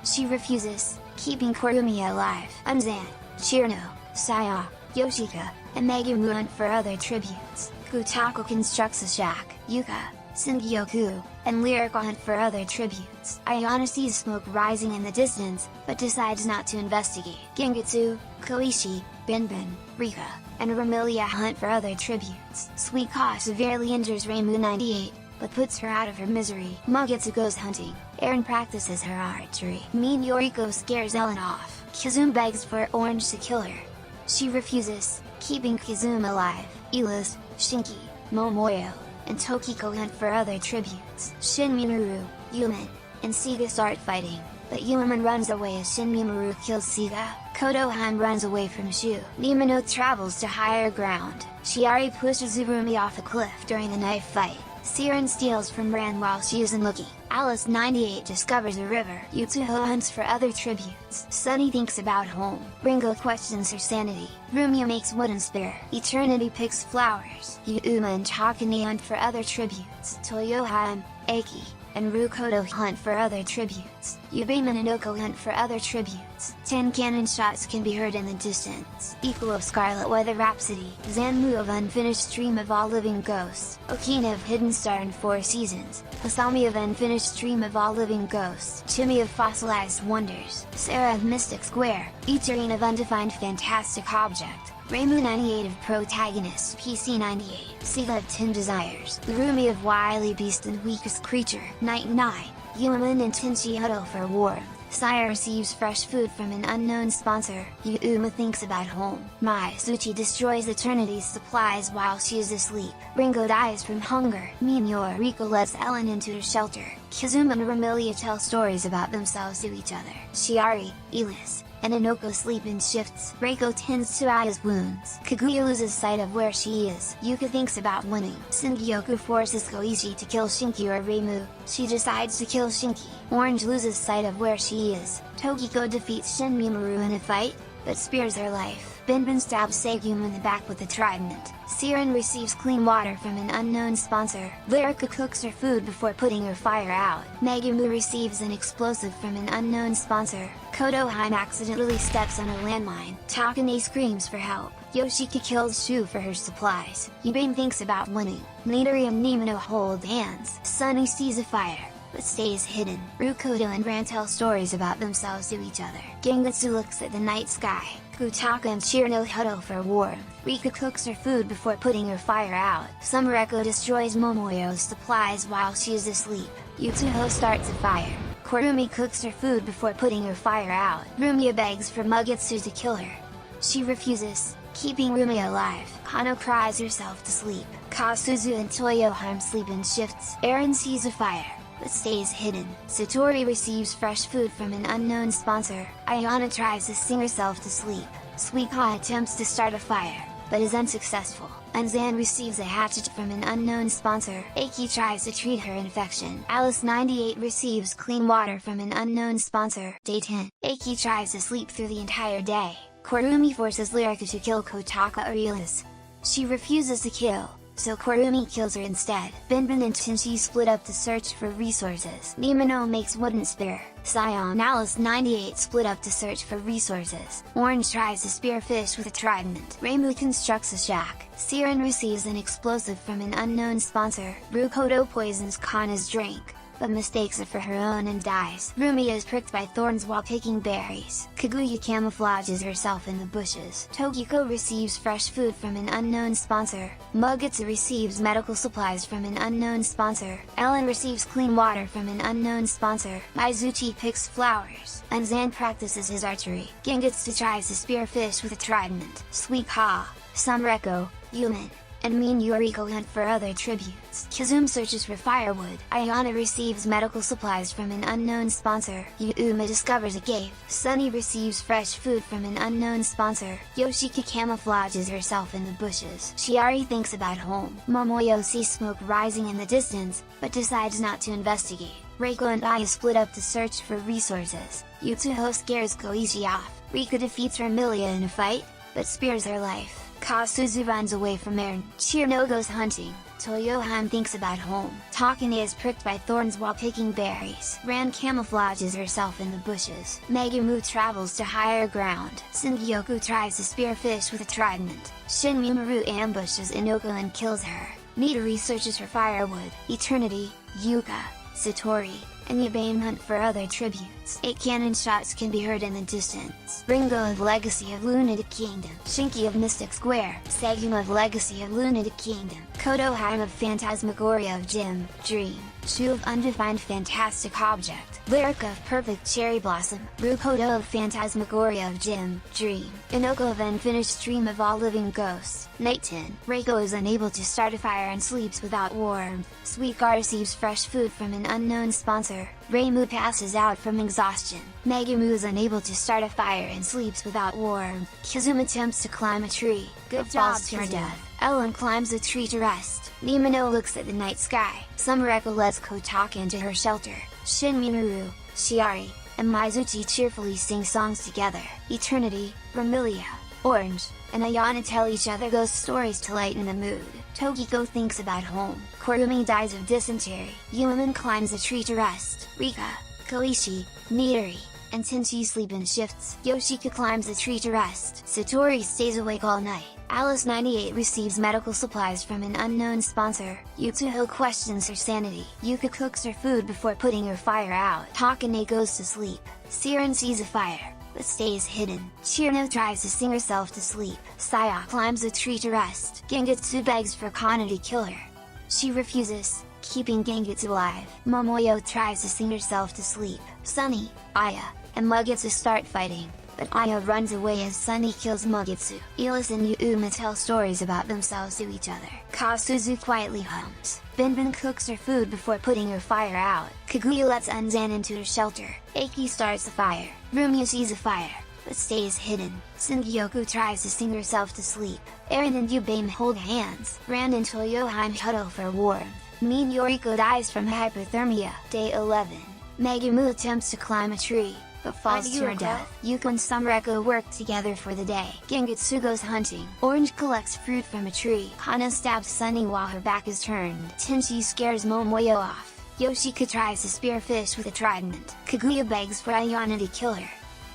she refuses, keeping Korumi alive, Unzan, Chirino, Saya, Yoshika, and Megumu hunt for other tributes, Kutako constructs a shack, Yuka, Singyoku, and Lyrica hunt for other tributes. Ayana sees smoke rising in the distance, but decides not to investigate. Gengetsu, Koishi, Binbin, Rika, and Ramilia hunt for other tributes. Suika severely injures Reimu 98, but puts her out of her misery. Magetsu goes hunting, Eren practices her archery. Mean Yoriko scares Ellen off, Kizum begs for Orange to kill her. She refuses, keeping Kizum alive. Elis, Shinki, Momoyo, and Tokiko hunt for other tributes. Shinmemaru, Yuman, and Siga start fighting, but Yuman runs away as Shinmemaru kills Siga. Kodohan runs away from Shu. Nimino travels to higher ground. Chiari pushes Urumi off a cliff during the knife fight. Siren steals from Ran while she isn't looking. Alice 98 discovers a river. Yutsuho hunts for other tributes. Sunny thinks about home. Ringo questions her sanity. Rumia makes wooden spear. Eternity picks flowers. Yuma and Takane hunt for other tributes. Toyoheim, Eiki, and Rukoto hunt for other tributes. Yubame and Onoko hunt for other tributes. 10 cannon shots can be heard in the distance. Equal of Scarlet Weather Rhapsody. Zanmu of Unfinished Stream of All Living Ghosts. Okina of Hidden Star in 4 seasons. Hasami of Unfinished Stream of All Living Ghosts. Chimi of Fossilized Wonders. Sarah of Mystic Square. Ichirine of Undefined Fantastic Object. Reimu 98 of Protagonist PC 98, Siga of 10 Desires, Urumi of Wily Beast and Weakest Creature, Night 9, Yuman and Tenchi huddle for warmth, Saya receives fresh food from an unknown sponsor, Yuma thinks about home, Mai Suchi destroys Eternity's supplies while she is asleep, Ringo dies from hunger, Minyor Riko lets Ellen into her shelter, Kizuma and Ramilia tell stories about themselves to each other, Shiari, Elis, and Inoko sleep in shifts. Reiko tends to Aya's wounds. Kaguya loses sight of where she is. Yuka thinks about winning. Singyoku forces Koichi to kill Shinki or Reimu. She decides to kill Shinki. Orange loses sight of where she is. Tokiko defeats Shin Mimaru in a fight, but spares her life. Binbin stabs Segum in the back with a trident. Siren receives clean water from an unknown sponsor. Lyrica cooks her food before putting her fire out. Megumu receives an explosive from an unknown sponsor. Kodoheim accidentally steps on a landmine. Takane screams for help. Yoshika kills Shu for her supplies. Yubin thinks about winning. Nidori and Nimino hold hands. Sunny sees a fire, but stays hidden. Rukodo and Ran tell stories about themselves to each other. Gengetsu looks at the night sky. Kutaka and Shirno huddle for warmth. Rika cooks her food before putting her fire out. Summereko destroys Momoyo's supplies while she is asleep. Yutsuho starts a fire. Korumi cooks her food before putting her fire out. Rumia begs for Mugetsu to kill her. She refuses, keeping Rumia alive. Kano cries herself to sleep. Kasuzu and Toyoharm sleep in shifts. Eren sees a fire, but stays hidden. Satori receives fresh food from an unknown sponsor. Ayana tries to sing herself to sleep. Suika attempts to start a fire, but is unsuccessful. Anzan receives a hatchet from an unknown sponsor. Eiki tries to treat her infection. Alice 98 receives clean water from an unknown sponsor. Day 10. Eiki tries to sleep through the entire day. Korumi forces Lyrica to kill Kotaka Aurelius. She refuses to kill, so Korumi kills her instead. Binbin and Tinchi split up to search for resources. Nimino makes wooden spear. Sion and Alice 98 split up to search for resources. Orange tries to spear fish with a trident. Reimu constructs a shack. Siren receives an explosive from an unknown sponsor. Rukodo poisons Kana's drink, but mistakes it for her own and dies. Rumia is pricked by thorns while picking berries. Kaguya camouflages herself in the bushes. Tokiko receives fresh food from an unknown sponsor. Mugetsu receives medical supplies from an unknown sponsor. Ellen receives clean water from an unknown sponsor. Maizuchi picks flowers. Anzan practices his archery. Gengetsu tries to spear fish with a trident. Suika, Sumreko, Yumin, and Min Yoriko hunt for other tributes. Kazum searches for firewood. Ayana receives medical supplies from an unknown sponsor. Yuma discovers a cave. Sunny receives fresh food from an unknown sponsor. Yoshika camouflages herself in the bushes. Shiari thinks about home. Momoyo sees smoke rising in the distance, but decides not to investigate. Reiko and Aya split up to search for resources. Yutsuho scares Koichi off. Rika defeats Remilia in a fight, but spares her life. Kasuzu runs away from Eren. Shirno goes hunting. Toyohan thinks about home. Takane is pricked by thorns while picking berries. Ran camouflages herself in the bushes. Megumu travels to higher ground. Singyoku tries to spear fish with a trident. Shin Mimaru ambushes Inoko and kills her. Nidori searches for firewood. Eternity, Yuka, Satori, and Yubane hunt for other tributes. 8 cannon shots can be heard in the distance. Ringo of Legacy of Lunatic Kingdom. Shinki of Mystic Square. Segum of Legacy of Lunatic Kingdom. Kodoheim of Phantasmagoria of Dream. Shu of Undefined Fantastic Object. Lyrica of Perfect Cherry Blossom. Rukodo of Phantasmagoria of Dream. Inoko of Unfinished Dream of All Living Ghosts. Night 10. Reiko is unable to start a fire and sleeps without warmth. Suika receives fresh food from an unknown sponsor. Reimu passes out from exhaustion. Megumu is unable to start a fire and sleeps without warmth. Kazuma attempts to climb a tree, but falls to her death. Ellen climbs a tree to rest. Nimino looks at the night sky. Summereko lets Kotaka into her shelter. Shin Mimaru, Shiari, and Maizuchi cheerfully sing songs together. Eternity, Remilia, Orange, and Ayana tell each other ghost stories to lighten the mood. Tokiko thinks about home. Korumi dies of dysentery. Yumin climbs a tree to rest. Rika, Koichi, Nidori, and Tinchi sleep in shifts. Yoshika climbs a tree to rest. Satori stays awake all night. Alice 98 receives medical supplies from an unknown sponsor. Yutsuho questions her sanity. Yuka cooks her food before putting her fire out. Takane goes to sleep. Siren sees a fire, but stays hidden. Shirno tries to sing herself to sleep. Saya climbs a tree to rest. Gengetsu begs for Kana to kill her. She refuses, keeping Gengetsu alive. Momoyo tries to sing herself to sleep. Sunny, Aya, and Mugetsu start fighting, but Aya runs away as Sunny kills Mugetsu. Elis and Yuma tell stories about themselves to each other. Kasuzu quietly hums. Binbin cooks her food before putting her fire out. Kaguya lets Anzan into her shelter. Eiki starts a fire. Rumia sees a fire, but stays hidden. Sungyoku tries to sing herself to sleep. Eren and Yubame hold hands. Rand and Toyoheim huddle for warmth. Mean Yoriko dies from hypothermia. Day 11. Megumu attempts to climb a tree, but falls to her death. Yuko and Sumreko work together for the day. Gengetsu goes hunting. Orange collects fruit from a tree. Hana stabs Sunny while her back is turned. Tenchi scares Momoyo off. Yoshika tries to spear fish with a trident. Kaguya begs for Ayana to kill her.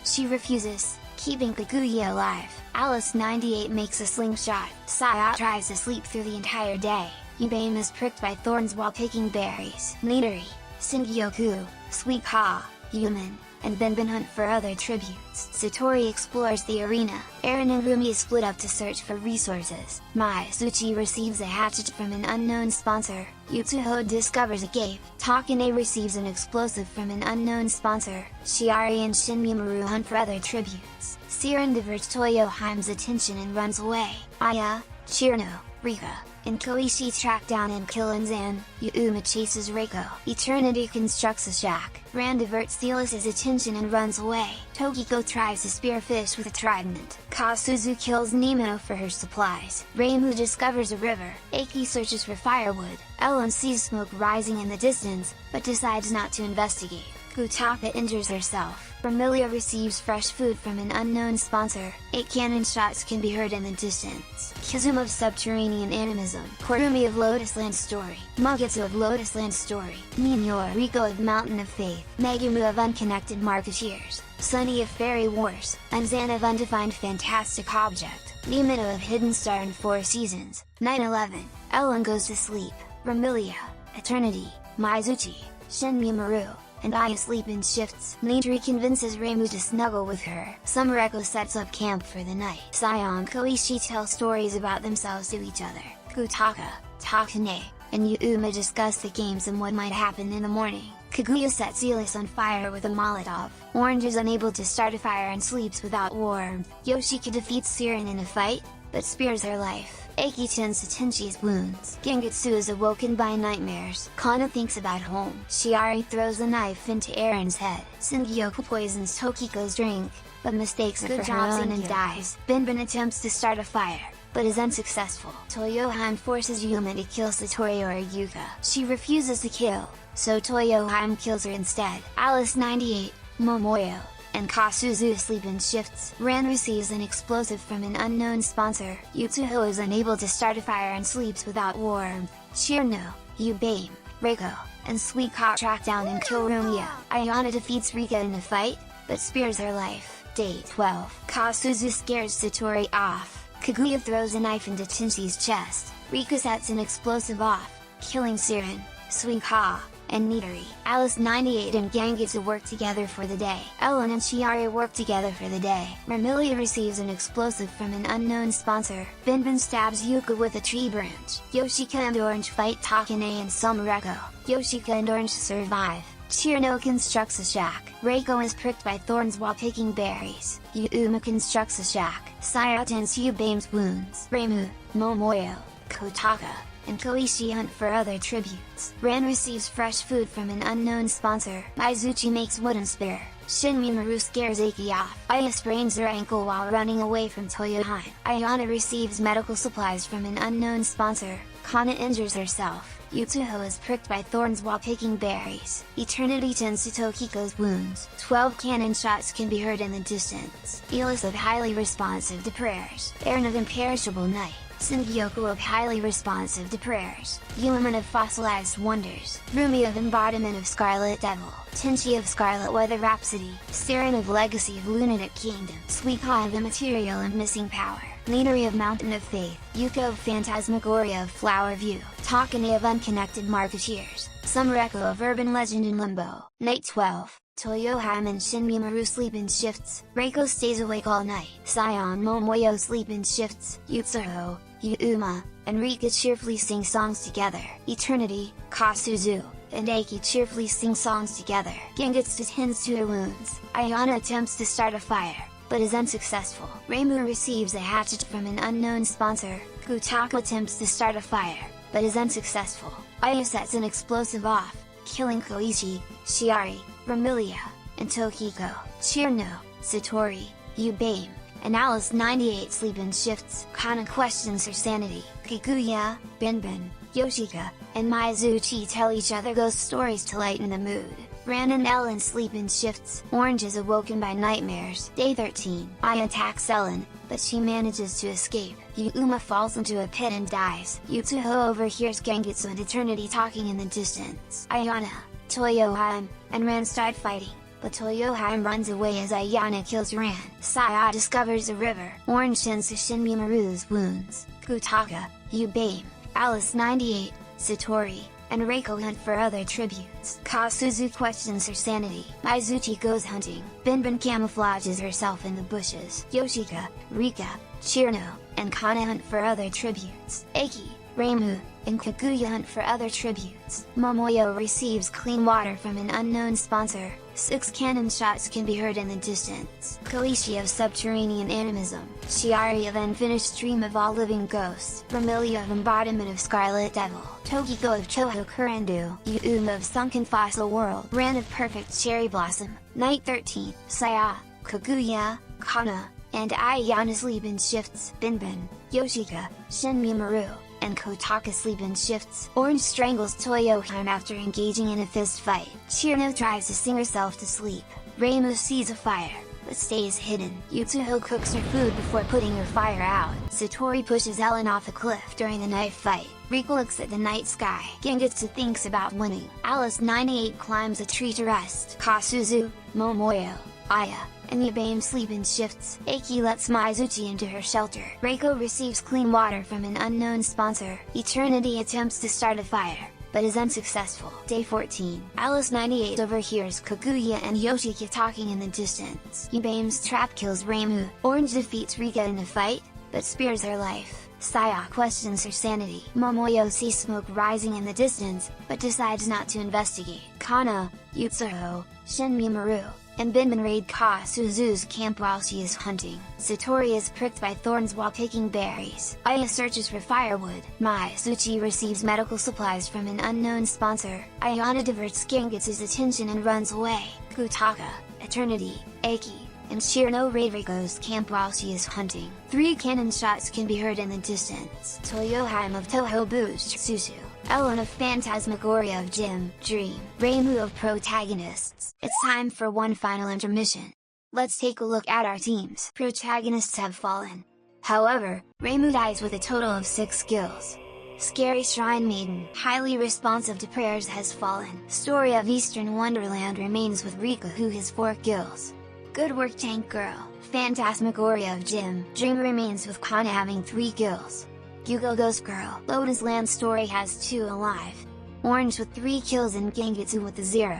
She refuses, keeping Kaguya alive. Alice 98 makes a slingshot. Saya tries to sleep through the entire day. Yubame is pricked by thorns while picking berries. Nidori, Singyoku, Suika, Yuman, and Benben hunt for other tributes. Satori explores the arena. Eren and Rumi split up to search for resources. Maizuchi receives a hatchet from an unknown sponsor. Yutsuho discovers a cave. Takane receives an explosive from an unknown sponsor. Shiari and Shinmemaru hunt for other tributes. Siren diverts Toyoheim's attention and runs away. Aya, Chirno, Rika, and Koichi track down and kill Anzan. Yuma chases Reiko. Eternity constructs a shack. Rand diverts Thelus's attention and runs away. Tokiko tries to spear fish with a trident. Kasuzu kills Nemo for her supplies. Reimu discovers a river. Eiki searches for firewood. Ellen sees smoke rising in the distance, but decides not to investigate. Kutaka injures herself. Vermilia receives fresh food from an unknown sponsor. 8 cannon shots can be heard in the distance. Kizuma of Subterranean Animism. Kurumi of Lotusland Story. Mugetsu of Lotusland Story. Minyor Riko of Mountain of Faith. Megumu of Unconnected Marketeers. Sunny of Fairy Wars. Anzan of Undefined Fantastic Object. Nimino of Hidden Star and 4 Seasons. 9/11. Ellen goes to sleep. Vermilia, Eternity, Maizuchi, Shinmemaru, and Aya sleep in shifts. Nidori convinces Reimu to snuggle with her. Sumreko sets up camp for the night. Saya and Koichi tell stories about themselves to each other. Kutaka, Takane, and Yuma discuss the games and what might happen in the morning. Kaguya sets Zealous on fire with a Molotov. Orange is unable to start a fire and sleeps without warmth. Yoshika defeats Siren in a fight, but spares her life. Eiki tends to Tenchi's wounds. Gengetsu is awoken by nightmares. Kana thinks about home. Shiari throws a knife into Eren's head. Sungyoku poisons Tokiko's drink, but mistakes it for her own and dies. Benben attempts to start a fire, but is unsuccessful. Toyoheim forces Yuma to kill Satori or Yuka. She refuses to kill, so Toyoheim kills her instead. Alice 98, Momoyo, and Kasuzu sleep in shifts. Ran receives an explosive from an unknown sponsor. Yutsuho is unable to start a fire and sleeps without warmth. Shirno, Yubame, Reiko, and Suika track down and kill Rumia. Ayana defeats Rika in a fight, but spares her life. Day 12. Kasuzu scares Satori off. Kaguya throws a knife into Tenchi's chest. Rika sets an explosive off, killing Siren, Suika, and Nidori. Alice 98 and Gengetsu work together for the day. Ellen and Shiari work together for the day. Vermilia receives an explosive from an unknown sponsor. Benben stabs Yuka with a tree branch. Yoshika and Orange fight Takane and Sumreko. Yoshika and Orange survive. Chirno constructs a shack. Reiko is pricked by thorns while picking berries. Yuma constructs a shack. Saya tends Yubame's wounds. Reimu, Momoyo, Kotaka, and Koichi hunt for other tributes. Ran receives fresh food from an unknown sponsor. Maizuchi makes wooden spear. Shinmemaru scares Eiki off. Aya sprains her ankle while running away from Toyoheim. Ayana receives medical supplies from an unknown sponsor. Kana injures herself. Yutsuho is pricked by thorns while picking berries. Eternity tends to Tokiko's wounds. 12 cannon shots can be heard in the distance. Elis of highly responsive to prayers. Eren of imperishable night. Sungyoku of highly responsive to prayers. Yuman of fossilized wonders. Rumi of embodiment of Scarlet Devil. Tenchi of Scarlet Weather Rhapsody. Siren of legacy of lunatic kingdom. Suika of immaterial and missing power. Nidori of Mountain of Faith. Yuko of Phantasmagoria of Flower View. Takane of Unconnected Marketeers. Sumreko of Urban Legend in Limbo. Night 12. Toyoheim and Shinmemaru sleep in shifts. Reiko stays awake all night. Saya and Momoyo sleep in shifts. Yutsuho, Yuma, and Rika cheerfully sing songs together. Eternity, Kasuzu, and Eiki cheerfully sing songs together. Gengetsu tends to her wounds. Ayana attempts to start a fire, but is unsuccessful. Reimu receives a hatchet from an unknown sponsor. Kutaka attempts to start a fire, but is unsuccessful. Aya sets an explosive off, killing Koichi, Shiari, Vermilia, and Tokiko. Chirno, Satori, Ubame, and Alice 98 sleep in shifts. Kana questions her sanity. Kikuya, Binbin, Yoshika, and Mizuchi tell each other ghost stories to lighten the mood. Ran and Ellen sleep in shifts. Orange is awoken by nightmares. Day 13. Ai attacks Ellen, but she manages to escape. Uma falls into a pit and dies. Yutsuho overhears Gengetsu and Eternity talking in the distance. Ayana, Toyoheim, and Ran start fighting, but Toyoheim runs away as Ayana kills Ran. Saya discovers a river. Orange tends to Shinmimaru's wounds. Kutaka, Ubame, Alice 98, Satori, and Reiko hunt for other tributes. Kasuzu questions her sanity. Mizuchi goes hunting. Binbin camouflages herself in the bushes. Yoshika, Rika, Chirno, and Kana hunt for other tributes. Eiki, Reimu, and Kaguya hunt for other tributes. Momoyo receives clean water from an unknown sponsor. 6 cannon shots can be heard in the distance. Kalishi of subterranean animism. Shiari of unfinished stream of all living ghosts. Vermilia of embodiment of Scarlet Devil. Tokiko of Touhou Kurendu. Yuma of sunken fossil world. Ran of perfect cherry blossom. Night 13. Saya, Kaguya, Kana, and Ayana sleep in shifts. Binbin, Yoshika, Shinmimaru, and Kotaka sleep in shifts. Orange strangles Toyoheim after engaging in a fist fight. Chirno tries to sing herself to sleep. Reimu sees a fire, but stays hidden. Yutsuho cooks her food before putting her fire out. Satori pushes Ellen off a cliff during the knife fight. Rika looks at the night sky. Gengetsu thinks about winning. Alice 98 climbs a tree to rest. Kasuzu, Momoyo, Aya, and Ubame sleep in shifts. Eiki lets Mizuchi into her shelter. Reiko receives clean water from an unknown sponsor. Eternity attempts to start a fire, but is unsuccessful. Day 14. Alice 98 overhears Kaguya and Yoshika talking in the distance. Ubame's trap kills Reimu. Orange defeats Rika in a fight, but spares her life. Saya questions her sanity. Momoyo sees smoke rising in the distance, but decides not to investigate. Kana, Yutsuho, Shinmimaru, and Binbin raid Kasuzu's camp while she is hunting. Satori is pricked by thorns while picking berries. Aya searches for firewood. Mizuchi receives medical supplies from an unknown sponsor. Ayana diverts Gengetsu's attention and runs away. Kutaka, Eternity, Eiki, and Chirno raid Riko's camp while she is hunting. 3 cannon shots can be heard in the distance. Toyoheim of Touhou boosts Susu. Ellen of Phantasmagoria of Dream, Reimu of Protagonists. It's time for one final intermission. Let's take a look at our teams. Protagonists have fallen. However, Reimu dies with a total of 6 kills. Scary Shrine Maiden, highly responsive to prayers, has fallen. Story of Eastern Wonderland remains with Rika, who has 4 kills. Good work Tank Girl. Phantasmagoria of Dream remains with Kana having 3 kills. Yugo Ghost Girl. Lotus Land Story has 2 alive. Orange with 3 kills and Gengetsu with a 0.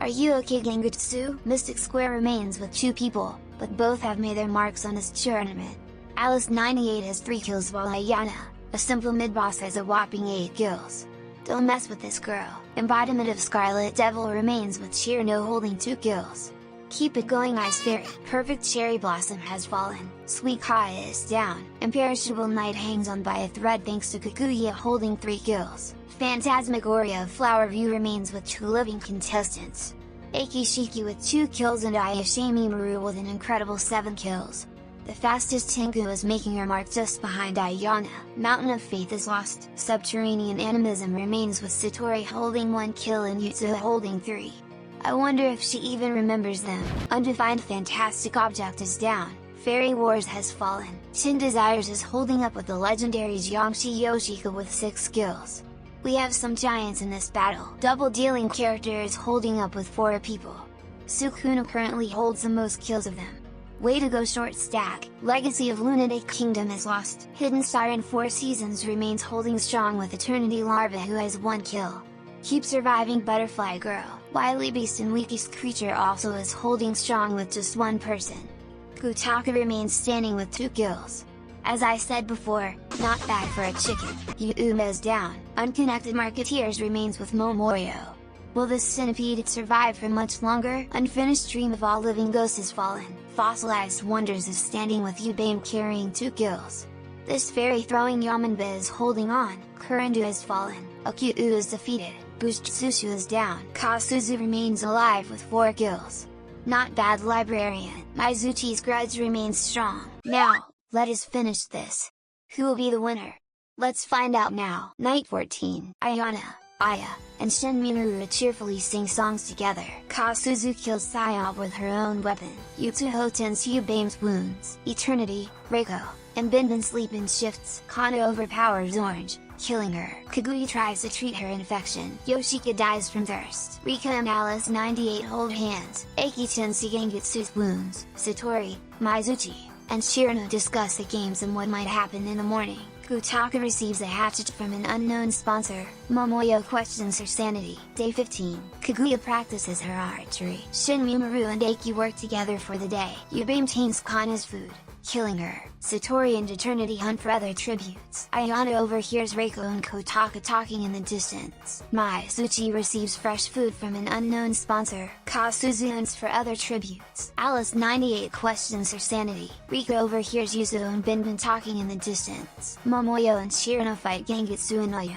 Are you okay Gengetsu? Mystic Square remains with 2 people, but both have made their marks on this tournament. Alice 98 has 3 kills while Ayana, a simple mid-boss, has a whopping 8 kills. Don't mess with this girl. Embodiment of Scarlet Devil remains with Chirno holding 2 kills. Keep it going Ice Fairy. Perfect Cherry Blossom has fallen. Sweet Kaya is down. Imperishable Night hangs on by a thread thanks to Kaguya holding 3 kills. Phantasmagoria of Flower View remains with 2 living contestants. Eiki Shiki with 2 kills and Ayashimi Maru with an incredible 7 kills. The fastest Tenku is making her mark just behind Ayana. Mountain of Faith is lost. Subterranean Animism remains with Satori holding 1 kill and Yutsuho holding 3. I wonder if she even remembers them. Undefined Fantastic Object is down. Fairy Wars has fallen. Chin Desires is holding up with the legendary Jiangxi Yoshika with 6 kills. We have some giants in this battle. Double Dealing Character is holding up with 4 people. Sukuna currently holds the most kills of them. Way to go Short Stack. Legacy of Lunatic Kingdom is lost. Hidden Star in 4 Seasons remains holding strong with Eternity Larva, who has 1 kill. Keep surviving Butterfly Girl. Wily Beast and Weakest Creature also is holding strong with just 1 person. Kutaka remains standing with 2 kills. As I said before, not bad for a chicken. Yuma is down. Unconnected Marketeers remains with Momoyo. Will this centipede survive for much longer? Unfinished Dream of All Living Ghosts has fallen. Fossilized Wonders is standing with Ubame carrying 2 kills. This fairy throwing Yamanbe is holding on. Kurendu has fallen. Okyu is defeated. Boost Susu is down. Kasuzu remains alive with 4 kills. Not bad librarian. Mizuchi's grudge remains strong. Now, let us finish this. Who will be the winner? Let's find out now. Night 14. Ayana, Aya, and Shin Minoru cheerfully sing songs together. Kasuzu kills Sayab with her own weapon. Yutsuho tends Yubame's wounds. Eternity, Reiko, and Binbin sleep in shifts. Kana overpowers Orange, killing her. Kaguya tries to treat her infection. Yoshika dies from thirst. Rika and Alice 98 hold hands. Eiki tends to Gengetsu's wounds. Satori, Mizuchi, and Shirano discuss the games and what might happen in the morning. Kutaka receives a hatchet from an unknown sponsor. Momoyo questions her sanity. Day 15. Kaguya practices her archery. Shin Minoru and Eiki work together for the day. Yubame taints Kana's food, killing her. Satori and Eternity hunt for other tributes. Ayana overhears Reiko and Kotaka talking in the distance. Mizuchi receives fresh food from an unknown sponsor. Kasuzu hunts for other tributes. Alice 98 questions her sanity. Rika overhears Yuzo and Binbin talking in the distance. Momoyo and Shirano fight Gengetsu and Aya.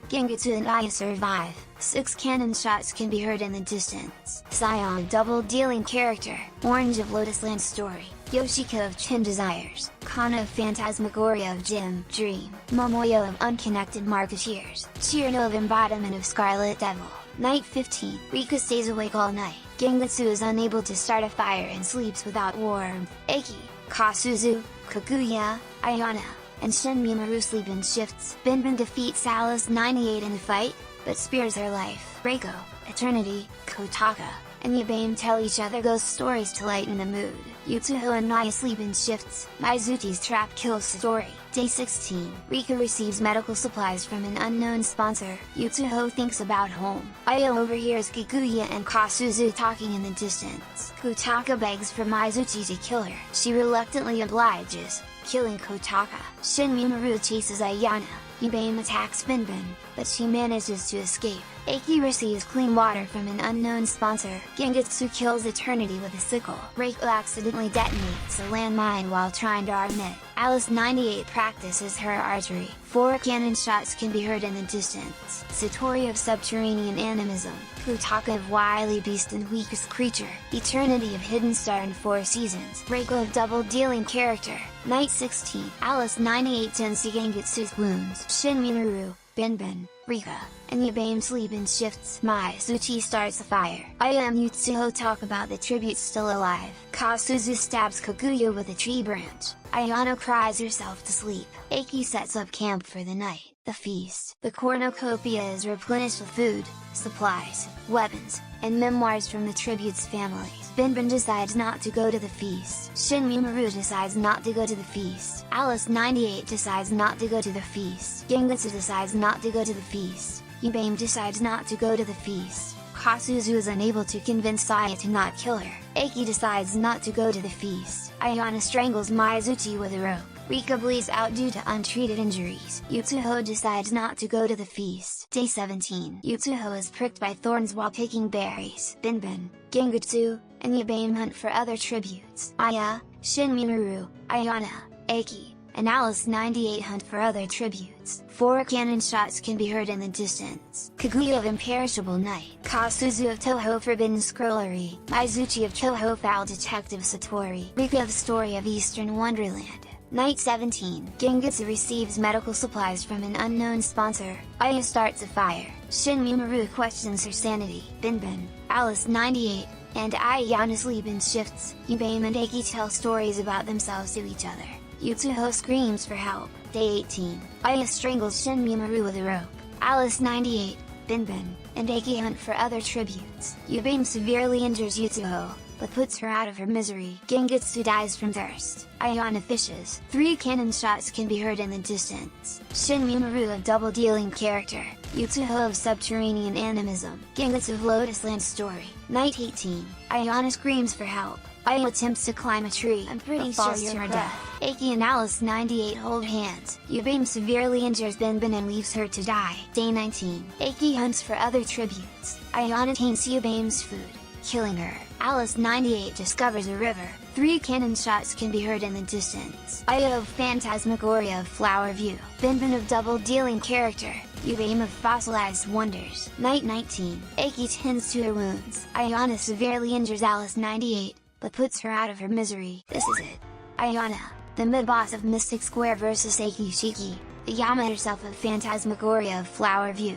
Gengetsu and Aya survive. 6 cannon shots can be heard in the distance. Sion double-dealing character. Orange of Lotusland story. Yoshika of Chin Desires, Kana of Phantasmagoria of Jim Dream, Momoyo of Unconnected Marketeers, Chirano of Embodiment of Scarlet Devil. Night 15. Rika stays awake all night. Gengetsu is unable to start a fire and sleeps without warmth. Eiki, Kasuzu, Kaguya, Ayana, and Shin Minoru sleep in shifts. Binbin defeats Alice 98 in the fight, but spares her life. Reiko, Eternity, Kotaka, and Yubame tell each other ghost stories to lighten the mood. Yutsuho and Naya sleep in shifts. Mizuchi's trap kills Satori. Day 16. Rika receives medical supplies from an unknown sponsor. Yutsuho thinks about home. Aya overhears Kaguya and Kasuzu talking in the distance. Kotaka begs for Mizuchi to kill her. She reluctantly obliges, killing Kotaka. Shin Minoru chases Ayana. Yubame attacks Binbin, but she manages to escape. Eiki receives clean water from an unknown sponsor. Gengetsu kills Eternity with a sickle. Reiko accidentally detonates a landmine while trying to arm it. Alice 98 practices her archery. 4 cannon shots can be heard in the distance. Satori of Subterranean Animism. Kotaka of Wily Beast and Weakest Creature. Eternity of Hidden Star and 4 Seasons. Reiko of Double-Dealing Character. Night 16. Alice 98 tends to Gengetsu's wounds. Shin Minoru, Binbin, Rika, and Yubame sleep in shifts. Mizuchi starts a fire. Aya and Yutsuho talk about the tributes still alive. Kasuzu stabs Kaguya with a tree branch. Ayana cries herself to sleep. Eiki sets up camp for the night. The feast. The cornucopia is replenished with food, supplies, weapons, and memoirs from the tributes' families. Binbin decides not to go to the feast. Shin Minoru decides not to go to the feast. Alice 98 decides not to go to the feast. Gengetsu decides not to go to the feast. Yubame decides not to go to the feast. Kasuzu is unable to convince Aya to not kill her. Eiki decides not to go to the feast. Ayana strangles Mizuchi with a rope. Rika bleeds out due to untreated injuries. Yutsuho decides not to go to the feast. Day 17. Yutsuho is pricked by thorns while picking berries. Binbin, Gengetsu, and Yubame hunt for other tributes. Aya, Shin Minoru, Ayana, Eiki, and Alice 98 hunt for other tributes. 4 cannon shots can be heard in the distance. Kaguya of Imperishable Night. Kasuzu of Touhou Forbidden Scrollery. Mizuchi of Touhou Foul Detective Satori. Rika of Story of Eastern Wonderland. Night 17. Gengetsu receives medical supplies from an unknown sponsor. Aya starts a fire. Shin Minoru questions her sanity. Binbin, Alice 98, and Ayana sleep in shifts. Yubame and Eiki tell stories about themselves to each other. Yutsuho screams for help. Day 18. Aya strangles Shin Minoru with a rope. Alice 98, Binbin, and Eiki hunt for other tributes. Yubame severely injures Yutsuho, but puts her out of her misery. Gengetsu dies from thirst. Ayana fishes. 3 cannon shots can be heard in the distance. Shin Minoru of Double-Dealing Character. Yutsuho of Subterranean Animism. Gengetsu of Lotusland Story. Night 18. Ayana screams for help. Aya attempts to climb a tree and pretty falls to her death. Eiki and Alice 98 hold hands. Yubame severely injures Binbin and leaves her to die. Day 19. Eiki hunts for other tributes. Ayana taints Yubame's food, killing her. Alice 98 discovers a river. 3 cannon shots can be heard in the distance. Aya of Phantasmagoria of Flower View. Binbin of Double-Dealing Character. Ubame of Fossilized Wonders. Night 19, Aki tends to her wounds. Ayana severely injures Alice 98, but puts her out of her misery. This is it. Ayana, the mid-boss of Mystic Square vs Aki Shiki, the Yama herself of Phantasmagoria of Flower View.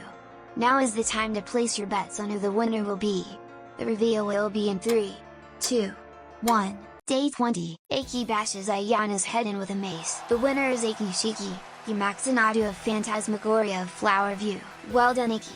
Now is the time to place your bets on who the winner will be. The reveal will be in 3, 2, 1. Day 20, Aki bashes Ayana's head in with a mace. The winner is Aki Shiki, Yamaxanadu of Phantasmagoria of Flower View. Well done Aki!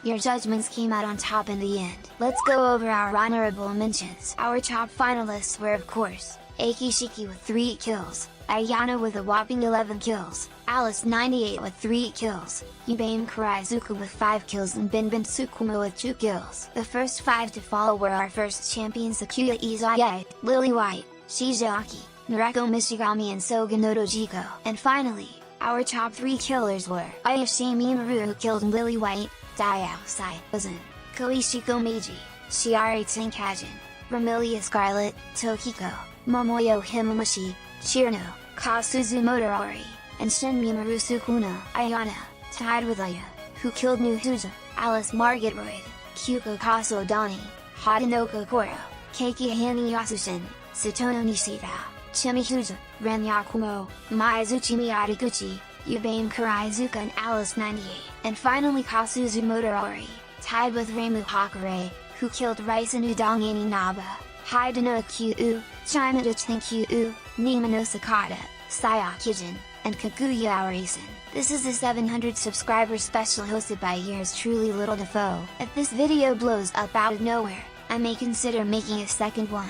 Your judgments came out on top in the end. Let's go over our honorable mentions. Our top finalists were of course, Aki Shiki with 3 kills, Ayana with a whopping 11 kills, Alice 98 with 3 kills, Ubame Kuraizuka with 5 kills and Binbin Tsukuma with 2 kills. The first 5 to follow were our first champions Sakuya Izaya, Lily White, Shizuaki, Nareko Mishigami and Soganoto Jiko. And finally, our top 3 killers were Ayashimi Maru who killed Lily White, Diao Sai Ozun, Koishiko Meiji, Shiari Tenkajin, Ramilia Scarlet, Tokiko, Momoyo Himamashi, Shirno, Kasuzu Motorori, and Shinmimaru Sukuna. Ayana, tied with Aya, who killed Nuhuja, Alice Margaret Royd, Kyuko Kaso Dani, Hadanoko Koro, Keiki Hani Yasushin, Satono Nishida, Chimihuja, Ren Yakumo, Maizuchi Miyataguchi, Ubame Kuraizuka and Alice 98. And finally Kasuzu Motorori, tied with Reimu Hakare, who killed Raisen Udangani Naba, Hideno Kyu, Chimata Tenkyu, Nimano Sakata, Sayakijin, and Kaguya Aorisen. This is the 700 subscriber special hosted by yours truly Little Defoe. If this video blows up out of nowhere, I may consider making a second one.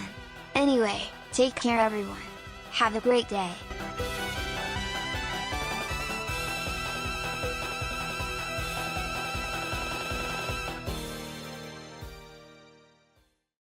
Anyway, take care everyone. Have a great day.